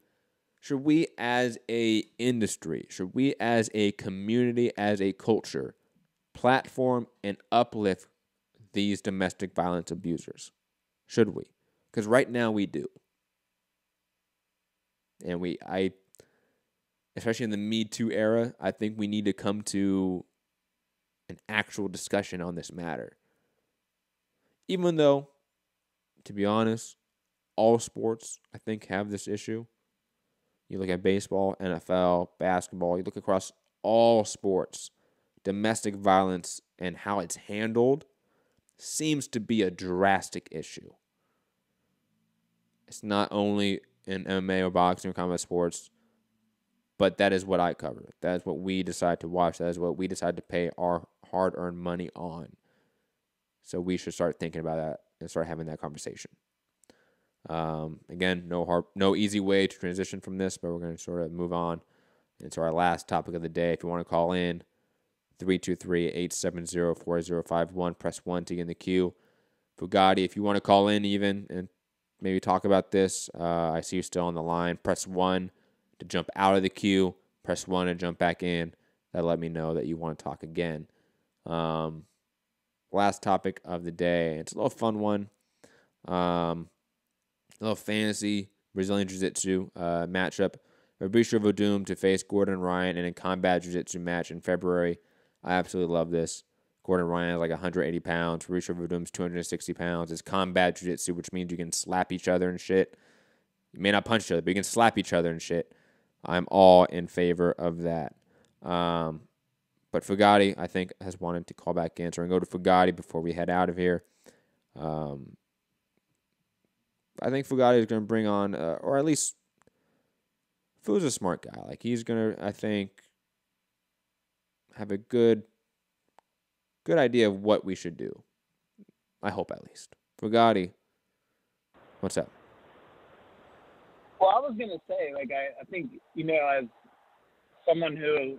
as a industry, should we as a community, as a culture, platform and uplift these domestic violence abusers? Should we? Because right now we do. And especially in the Me Too era, I think we need to come to an actual discussion on this matter. Even though, to be honest, all sports, I think, have this issue. You look at baseball, NFL, basketball, you look across all sports. domestic violence and how it's handled seems to be a drastic issue. It's not only in MMA or boxing or combat sports, but that is what I cover. That is what we decide to watch. That is what we decide to pay our hard-earned money on. So we should start thinking about that and start having that conversation. Again, no easy way to transition from this, but we're going to sort of move on into our last topic of the day. If you want to call in, 323-870-4051. Press 1 to get in the queue. Bugatti, if you want to call in even and maybe talk about this, I see you still on the line. Press 1 to jump out of the queue. Press 1 to jump back in. That'll let me know that you want to talk again. Last topic of the day. It's a little fun one. A little fantasy Brazilian Jiu-Jitsu matchup. Fabricio Verdum to face Gordon Ryan in a combat Jiu-Jitsu match in February. I absolutely love this. Gordon Ryan is like 180 pounds. Fabricio Verdum's 260 pounds. It's combat Jiu-Jitsu, which means you can slap each other and shit. You may not punch each other, but you can slap each other and shit. I'm all in favor of that. But Fugatti, I think, has wanted to call back in. So we're going to go to Fugatti before we head out of here. I think Fugatti is going to bring on, or at least, Fu's a smart guy. Like, he's going to, I think, have a good idea of what we should do. I hope, at least. Fugatti, what's up? Well, I was going to say, like, I think, as someone who,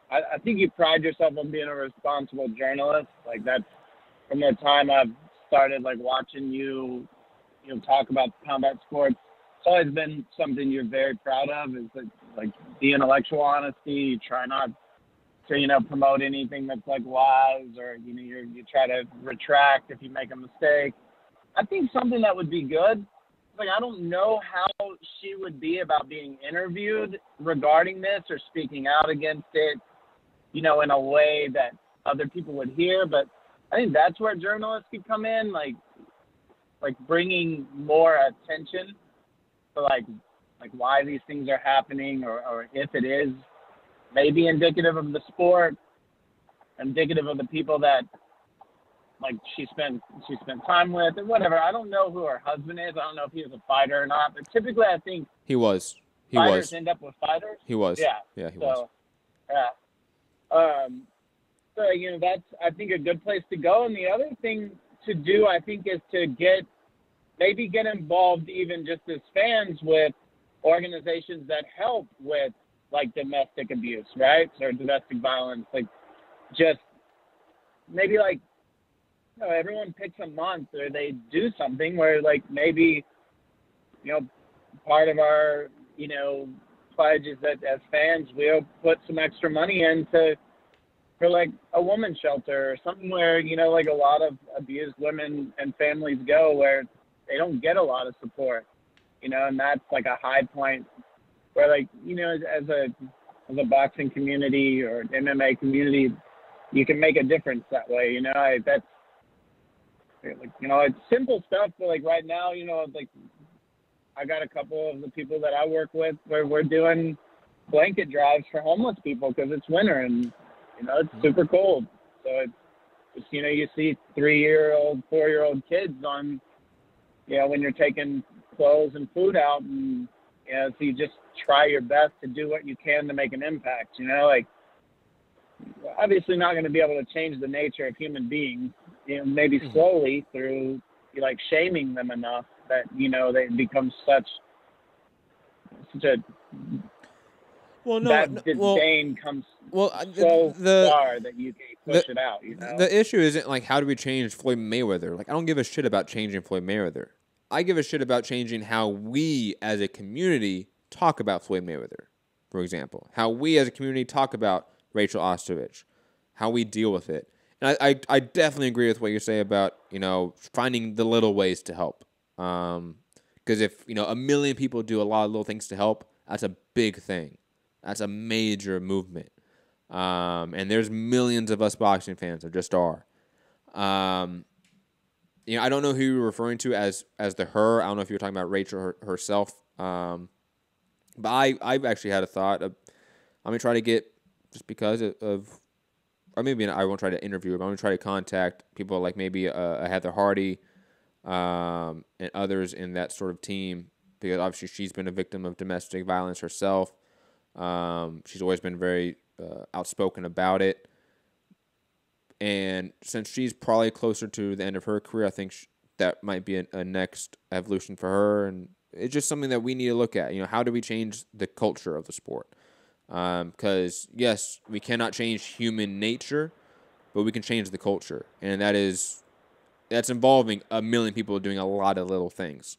I think you pride yourself on being a responsible journalist. Like, that's from the time I've started, like, watching you talk about combat sports. It's always been something you're very proud of, is like the intellectual honesty. You try not to, promote anything that's like lies, or, you try to retract if you make a mistake. I think something that would be good, like, I don't know how she would be about being interviewed regarding this or speaking out against it, in a way that other people would hear. But I think that's where journalists could come in, like bringing more attention to like why these things are happening, or if it is maybe indicative of the sport, indicative of the people that like she spent time with, or whatever. I don't know who her husband is. I don't know if he was a fighter or not. But typically, I think fighters end up with fighters. He was. Yeah. Yeah, he was. Yeah. So that's, I think, a good place to go. And the other thing to do, I think, is to get involved, even just as fans, with organizations that help with like domestic abuse, right? Or domestic violence. Like, just maybe like, everyone picks a month, or they do something where, like, maybe, part of our, pledge is that as fans, we'll put some extra money for like a women's shelter, or something where, like a lot of abused women and families go, where they don't get a lot of support, and that's like a high point where, like, as a boxing community or MMA community, you can make a difference that way. That's, like, it's simple stuff, but like right now, like, I got a couple of the people that I work with where we're doing blanket drives for homeless people because it's winter and, it's super cold. So it's just, you see 3-year-old, 4-year-old kids on, when you're taking clothes and food out, and, so you just try your best to do what you can to make an impact, like, obviously not going to be able to change the nature of human beings, maybe slowly through, like, shaming them enough that, they become such a that disdain comes so far that you can push it out, The issue isn't, like, how do we change Floyd Mayweather? Like, I don't give a shit about changing Floyd Mayweather. I give a shit about changing how we as a community talk about Floyd Mayweather, for example. How we as a community talk about Rachel Ostovich, how we deal with it. And I definitely agree with what you say about, finding the little ways to help. Because if, a million people do a lot of little things to help, that's a big thing. That's a major movement. And there's millions of us boxing fans. There just are. I don't know who you're referring to as the her. I don't know if you're talking about Rachel herself. But I've actually had a thought of, I'm going to try to get, just because of or maybe I won't try to interview her, but I'm going to try to contact people like maybe a Heather Hardy and others in that sort of team, because obviously she's been a victim of domestic violence herself. She's always been very outspoken about it. And since she's probably closer to the end of her career, I think that might be a next evolution for her. And it's just something that we need to look at. You know, how do we change the culture of the sport? Because, yes, we cannot change human nature, but we can change the culture. And that's involving a million people doing a lot of little things.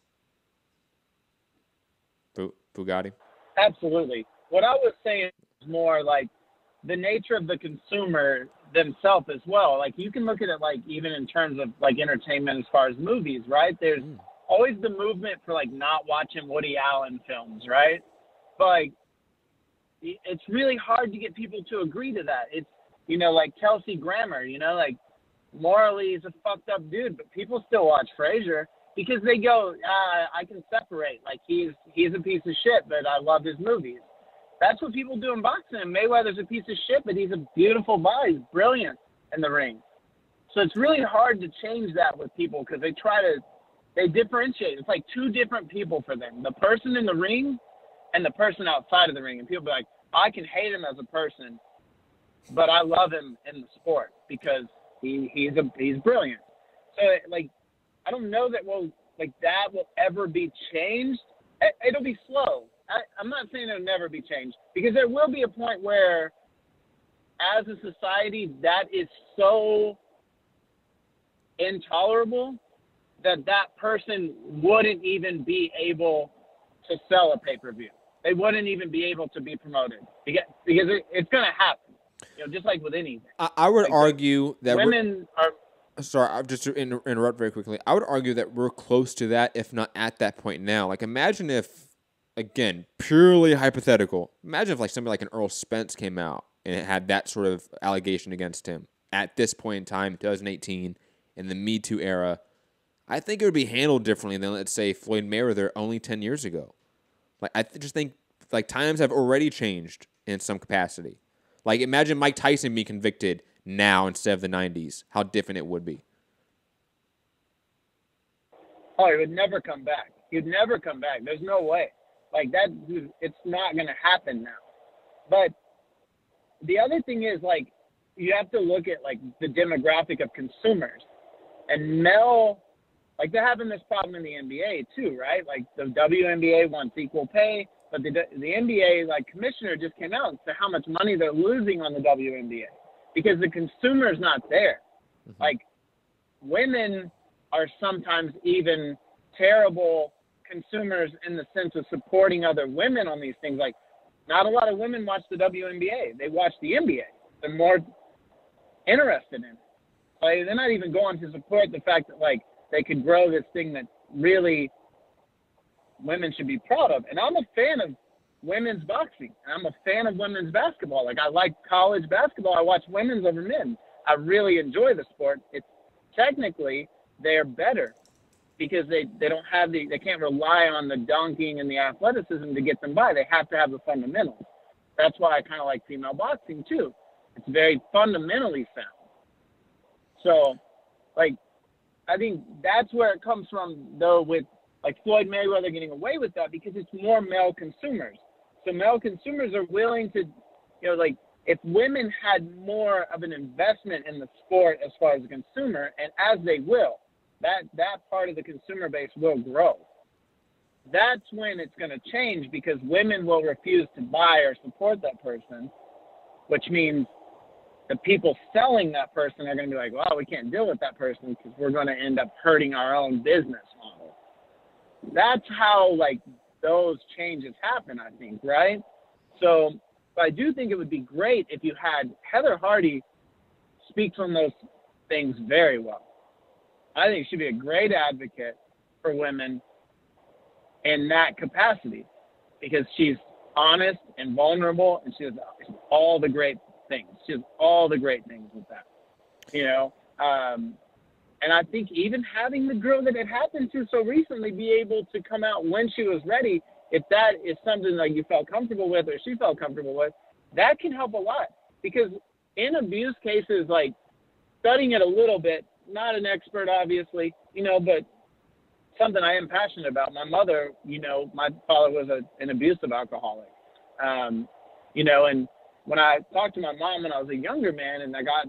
Bugatti? Absolutely. What I was saying is more like the nature of the consumer themselves as well. Like, you can look at it like even in terms of like entertainment as far as movies, right? There's always the movement for like not watching Woody Allen films, right? But like, it's really hard to get people to agree to that. It's, you know, like Kelsey Grammer, you know, like morally he's a fucked up dude, but people still watch Frasier because they go, I can separate. Like, he's a piece of shit, but I love his movies. That's what people do in boxing. And Mayweather's a piece of shit, but he's a beautiful body. He's brilliant in the ring. So it's really hard to change that with people because they differentiate. It's like two different people for them. The person in the ring and the person outside of the ring. And people be like, I can hate him as a person, but I love him in the sport because he's brilliant. So, like, I don't know that that will ever be changed. It'll be slow. I'm not saying it'll never be changed, because there will be a point where, as a society, that is so intolerable that person wouldn't even be able to sell a pay-per-view. They wouldn't even be able to be promoted because it's going to happen. You know, just like with anything. I would argue that women are. Sorry, I'll just interrupt very quickly. I would argue that we're close to that, if not at that point now. Like, imagine if, again, purely hypothetical, imagine if like somebody like an Earl Spence came out and it had that sort of allegation against him at this point in time, 2018, in the Me Too era. I think it would be handled differently than, let's say, Floyd Mayweather only 10 years ago. Like, I just think like times have already changed in some capacity. Like, imagine Mike Tyson being convicted now instead of the 90s, how different it would be. Oh, he would never come back. He'd never come back. There's no way. Like, that, it's not going to happen now. But the other thing is, like, you have to look at, like, the demographic of consumers. And like, they're having this problem in the NBA, too, right? Like, the WNBA wants equal pay, but the NBA, like, commissioner just came out and said how much money they're losing on the WNBA because the consumer's not there. Mm-hmm. Like, women are sometimes even terrible consumers in the sense of supporting other women on these things. Like, not a lot of women watch the WNBA. They watch the NBA. They're more interested in it. Like, they're not even going to support the fact that, like, they could grow this thing that really women should be proud of. And I'm a fan of women's boxing. And I'm a fan of women's basketball. Like, I like college basketball. I watch women's over men. I really enjoy the sport. It's technically they're better because they don't have they can't rely on the dunking and the athleticism to get them by. They have to have the fundamentals. That's why I kind of like female boxing too. It's very fundamentally sound. So, like, I think that's where it comes from, though, with, like, Floyd Mayweather getting away with that because it's more male consumers. So male consumers are willing to, you know, like, if women had more of an investment in the sport as far as the consumer, and as they will, that part of the consumer base will grow. That's when it's going to change because women will refuse to buy or support that person, which means the people selling that person are going to be like, well, we can't deal with that person because we're going to end up hurting our own business model. That's how, like, those changes happen, I think, right? So I do think it would be great if you had Heather Hardy speaks on those things very well. I think she'd be a great advocate for women in that capacity because she's honest and vulnerable and she has all the great things. She has all the great things with that, you know? And I think even having the girl that it happened to so recently be able to come out when she was ready, if that is something like you felt comfortable with or she felt comfortable with, that can help a lot. Because in abuse cases, like studying it a little bit, not an expert, obviously, but something I am passionate about. My mother, my father was an abusive alcoholic, and when I talked to my mom when I was a younger man and I got,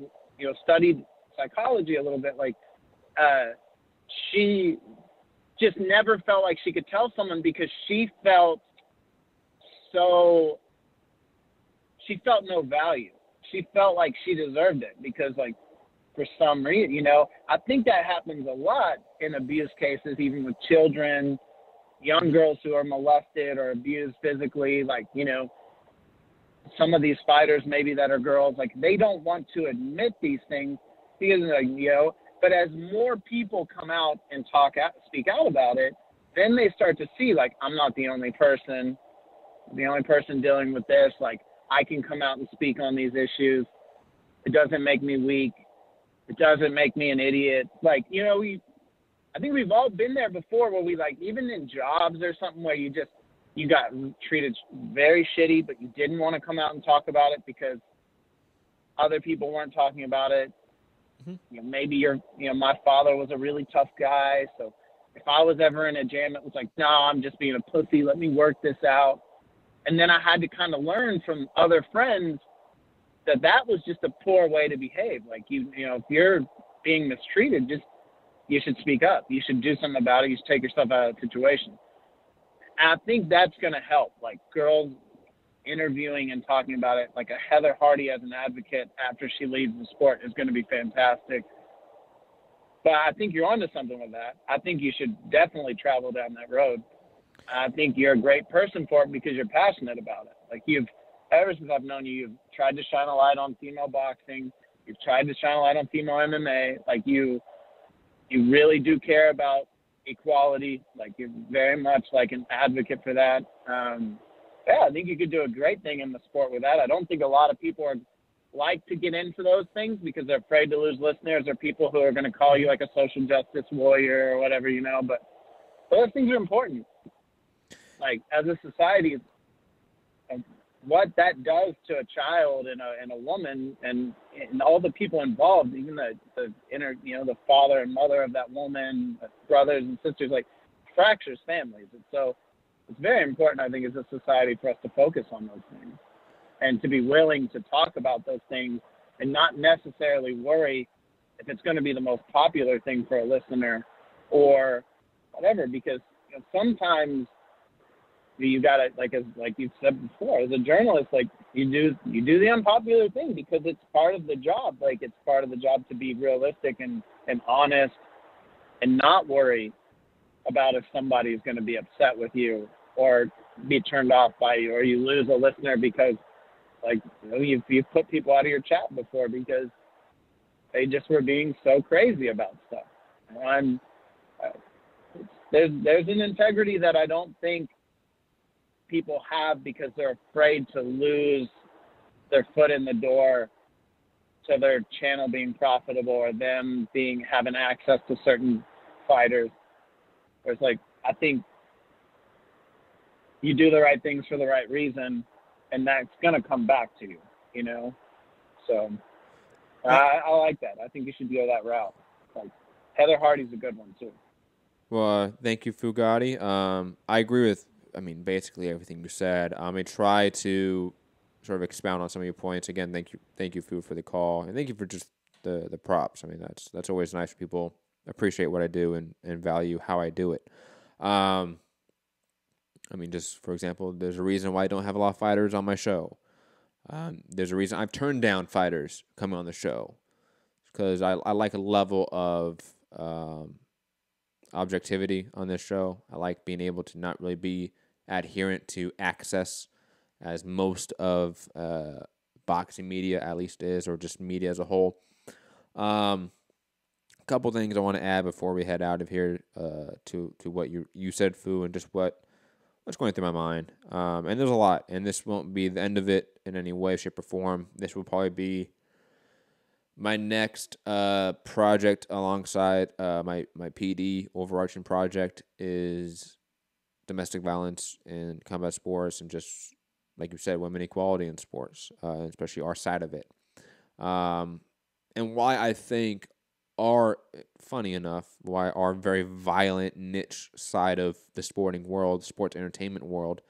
studied psychology a little bit, like, she just never felt like she could tell someone because she felt no value. She felt like she deserved it because, like, for some reason, I think that happens a lot in abuse cases, even with children, young girls who are molested or abused physically, like, some of these fighters maybe that are girls, like, they don't want to admit these things because, but as more people come out and speak out about it, then they start to see, like, I'm not the only person dealing with this. Like, I can come out and speak on these issues. It doesn't make me weak. It doesn't make me an idiot. Like, I think we've all been there before where we, like, even in jobs or something where you got treated very shitty, but you didn't want to come out and talk about it because other people weren't talking about it. Mm-hmm. Maybe my father was a really tough guy. So if I was ever in a jam, it was like, no, I'm just being a pussy. Let me work this out. And then I had to kind of learn from other friends that was just a poor way to behave. Like, if you're being mistreated, you should speak up. You should do something about it. You should take yourself out of the situation. And I think that's going to help. Like, girls interviewing and talking about it, like a Heather Hardy as an advocate after she leaves the sport is going to be fantastic. But I think you're onto something with that. I think you should definitely travel down that road. I think you're a great person for it because you're passionate about it. Like, ever since I've known you, you've tried to shine a light on female boxing. You've tried to shine a light on female MMA. Like, you really do care about equality. Like, you're very much like an advocate for that. I think you could do a great thing in the sport with that. I don't think a lot of people like to get into those things because they're afraid to lose listeners or people who are going to call you like a social justice warrior or whatever, but those things are important. Like, as a society, what that does to a child and a woman and all the people involved, even the father and mother of that woman, brothers and sisters, like, fractures families. And so it's very important, I think, as a society for us to focus on those things and to be willing to talk about those things and not necessarily worry if it's going to be the most popular thing for a listener or whatever, because sometimes you got to, like you've said before, as a journalist, like, you do the unpopular thing because it's part of the job. Like, it's part of the job to be realistic and honest and not worry about if somebody is going to be upset with you or be turned off by you or you lose a listener because, like, you've put people out of your chat before because they just were being so crazy about stuff. And there's an integrity that I don't think people have because they're afraid to lose their foot in the door to their channel being profitable or them having access to certain fighters. It's like, I think you do the right things for the right reason, and that's going to come back to you, So I like that. I think you should go that route. Like, Heather Hardy's a good one too. Well, thank you, Fugatti. I agree with, basically everything you said. I try to sort of expound on some of your points. Again, thank you, Fu, for the call, and thank you for just the props. That's always nice. People appreciate what I do and value how I do it. Just for example, there's a reason why I don't have a lot of fighters on my show. There's a reason I've turned down fighters coming on the show because I like a level of objectivity on this show. I like being able to not really be adherent to access as most of boxing media at least is, or just media as a whole. A couple things I want to add before we head out of here to what you said, Fu, and just what's going through my mind. And there's a lot, and this won't be the end of it in any way, shape, or form. This will probably be my next project alongside my PD overarching project is domestic violence in combat sports and just, like you said, women equality in sports, especially our side of it. And why I think funny enough, why our very violent niche side of the sporting world, sports entertainment world,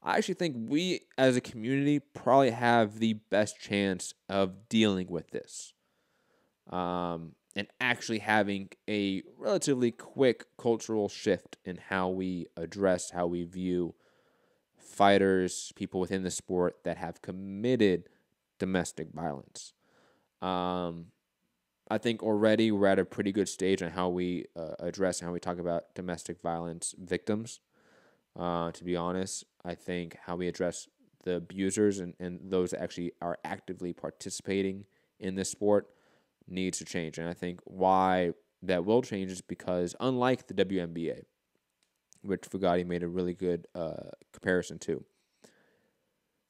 I actually think we as a community probably have the best chance of dealing with this. And actually having a relatively quick cultural shift in how we address, how we view fighters, people within the sport that have committed domestic violence. I think already we're at a pretty good stage on how we address and how we talk about domestic violence victims. To be honest, I think how we address the abusers and those that actually are actively participating in this sport needs to change. And I think why that will change is because unlike the WNBA, which Fugati made a really good comparison to,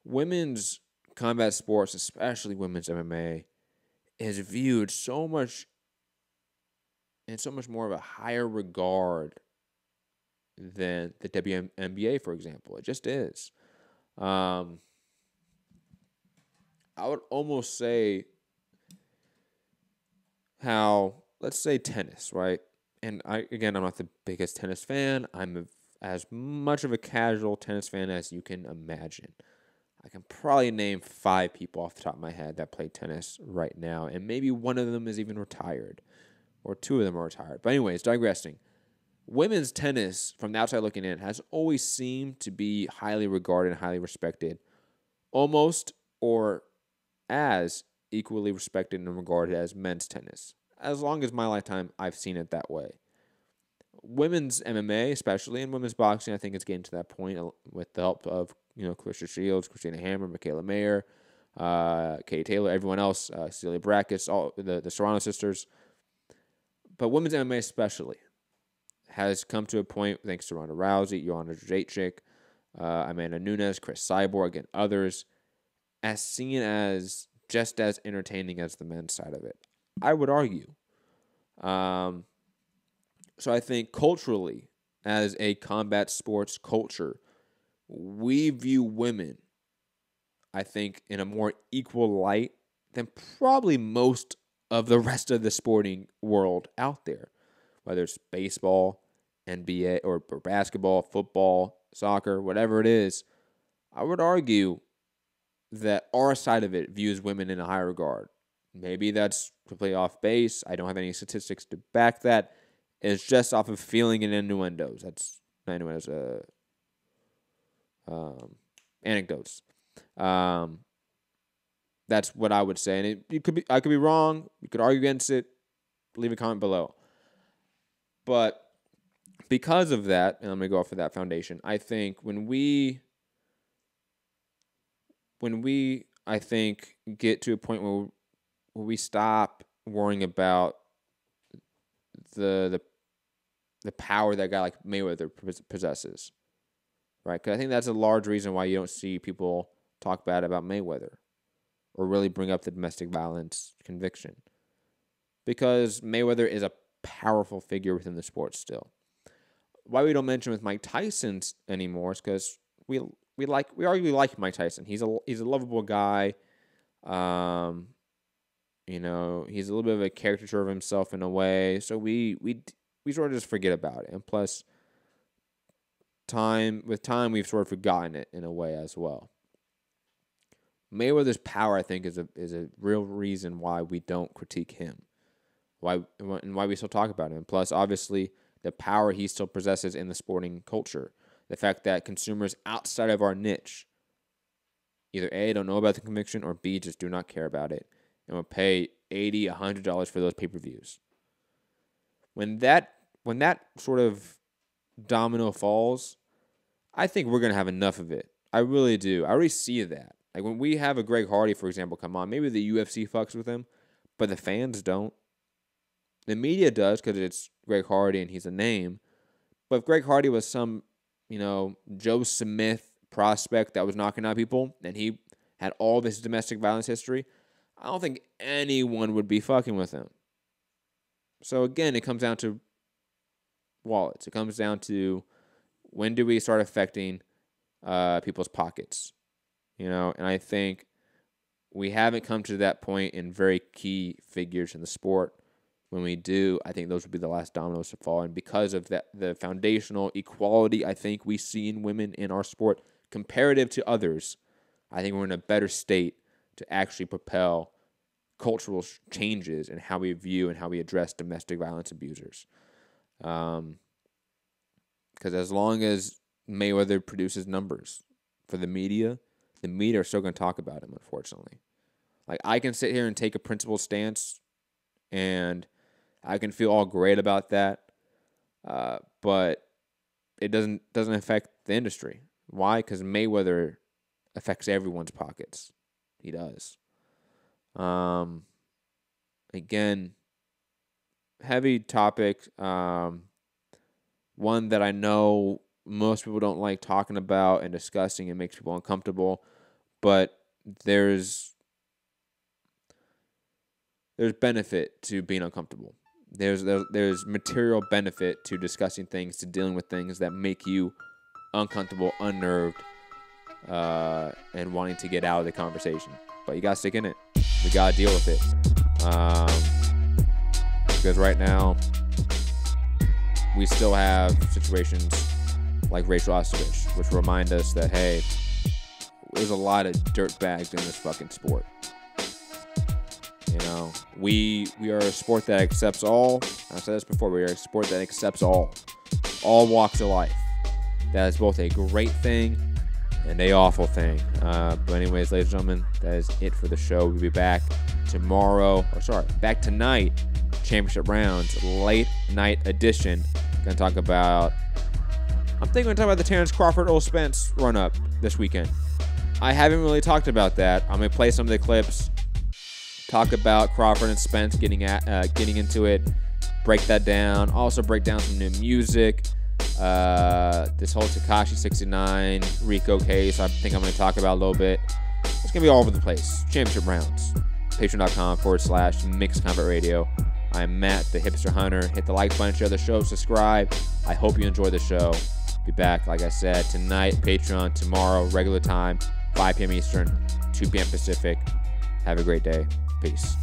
women's combat sports, especially women's MMA, is viewed so much more of a higher regard than the WNBA, for example. It just is. I would almost say how, let's say tennis, right? And I'm not the biggest tennis fan. I'm as much of a casual tennis fan as you can imagine. I can probably name 5 people off the top of my head that play tennis right now, and maybe one of them is even retired, or 2 of them are retired. But anyways, digressing. Women's tennis, from the outside looking in, has always seemed to be highly regarded and highly respected, almost or as equally respected and regarded as men's tennis. As long as my lifetime, I've seen it that way. Women's MMA, especially, and women's boxing, I think it's getting to that point with the help of Clarissa Shields, Christina Hammer, Michaela Mayer, Katie Taylor, everyone else, Celia Brækhus, all the Serrano sisters. But women's MMA especially has come to a point, thanks to Ronda Rousey, Joanna Jędrzejczyk, Amanda Nunes, Chris Cyborg, and others, as seen as just as entertaining as the men's side of it. I would argue. So I think culturally, as a combat sports culture, we view women, I think, in a more equal light than probably most of the rest of the sporting world out there, whether it's baseball, NBA, or basketball, football, soccer, whatever it is. I would argue that our side of it views women in a higher regard. Maybe that's completely off base. I don't have any statistics to back that. It's just off of feeling and innuendos. That's not innuendos, anecdotes. That's what I would say. And I could be wrong. You could argue against it. Leave a comment below. But because of that, and I'm going to go off of that foundation, I think when we I think get to a point where we stop worrying about the power that a guy like Mayweather possesses, right? Because I think that's a large reason why you don't see people talk bad about Mayweather or really bring up the domestic violence conviction, because Mayweather is a powerful figure within the sport still. Why we don't mention with Mike Tyson anymore is because we arguably like Mike Tyson. He's a lovable guy. He's a little bit of a caricature of himself in a way. So we sort of just forget about it. And plus, with time, we've sort of forgotten it in a way as well. Mayweather's power, I think, is a real reason why we don't critique him. Why we still talk about him. Plus, obviously, the power he still possesses in the sporting culture. The fact that consumers outside of our niche either A, don't know about the conviction, or B, just do not care about it and will pay $80, $100 for those pay-per-views. When that sort of domino falls, I think we're going to have enough of it. I really do. I already see that. Like when we have a Greg Hardy, for example, come on, maybe the UFC fucks with him, but the fans don't. The media does because it's Greg Hardy and he's a name. But if Greg Hardy was some, Joe Smith prospect that was knocking out people and he had all this domestic violence history, I don't think anyone would be fucking with him. So again, it comes down to wallets. It comes down to when do we start affecting people's pockets? And I think we haven't come to that point in very key figures in the sport. When we do, I think those would be the last dominoes to fall. And because of that, the foundational equality I think we see in women in our sport, comparative to others, I think we're in a better state to actually propel cultural changes in how we view and how we address domestic violence abusers. Because as long as Mayweather produces numbers for the media are still going to talk about him, unfortunately. Like, I can sit here and take a principled stance, and I can feel all great about that, but it doesn't affect the industry. Why? Because Mayweather affects everyone's pockets. He does. Again, heavy topic. One that I know most people don't like talking about and discussing. It makes people uncomfortable, but there's benefit to being uncomfortable. There's material benefit to discussing things, to dealing with things that make you uncomfortable, unnerved, and wanting to get out of the conversation. But you gotta stick in it. We gotta deal with it. Because right now, we still have situations like Rachel Ustinov, which remind us that, hey, there's a lot of dirtbags in this fucking sport. You know, we are a sport that accepts all. I've said this before. We are a sport that accepts all walks of life. That is both a great thing and a awful thing. But anyways, ladies and gentlemen, that is it for the show. We'll be back back tonight. Championship rounds, late night edition. Gonna talk about. I'm thinking we're gonna talk about the Terrence Crawford Earl Spence run up this weekend. I haven't really talked about that. I'm gonna play some of the clips. Talk about Crawford and Spence getting into it, break that down. Also break down some new music. This whole Tekashi 69 Rico case, I think I'm going to talk about a little bit. It's going to be all over the place. Championship rounds. Patreon.com/Mixed Combat Radio. I'm Matt, the Hipster Hunter. Hit the like button, share the show, subscribe. I hope you enjoy the show. Be back, like I said, tonight, Patreon, tomorrow, regular time, 5 p.m. Eastern, 2 p.m. Pacific. Have a great day. Peace.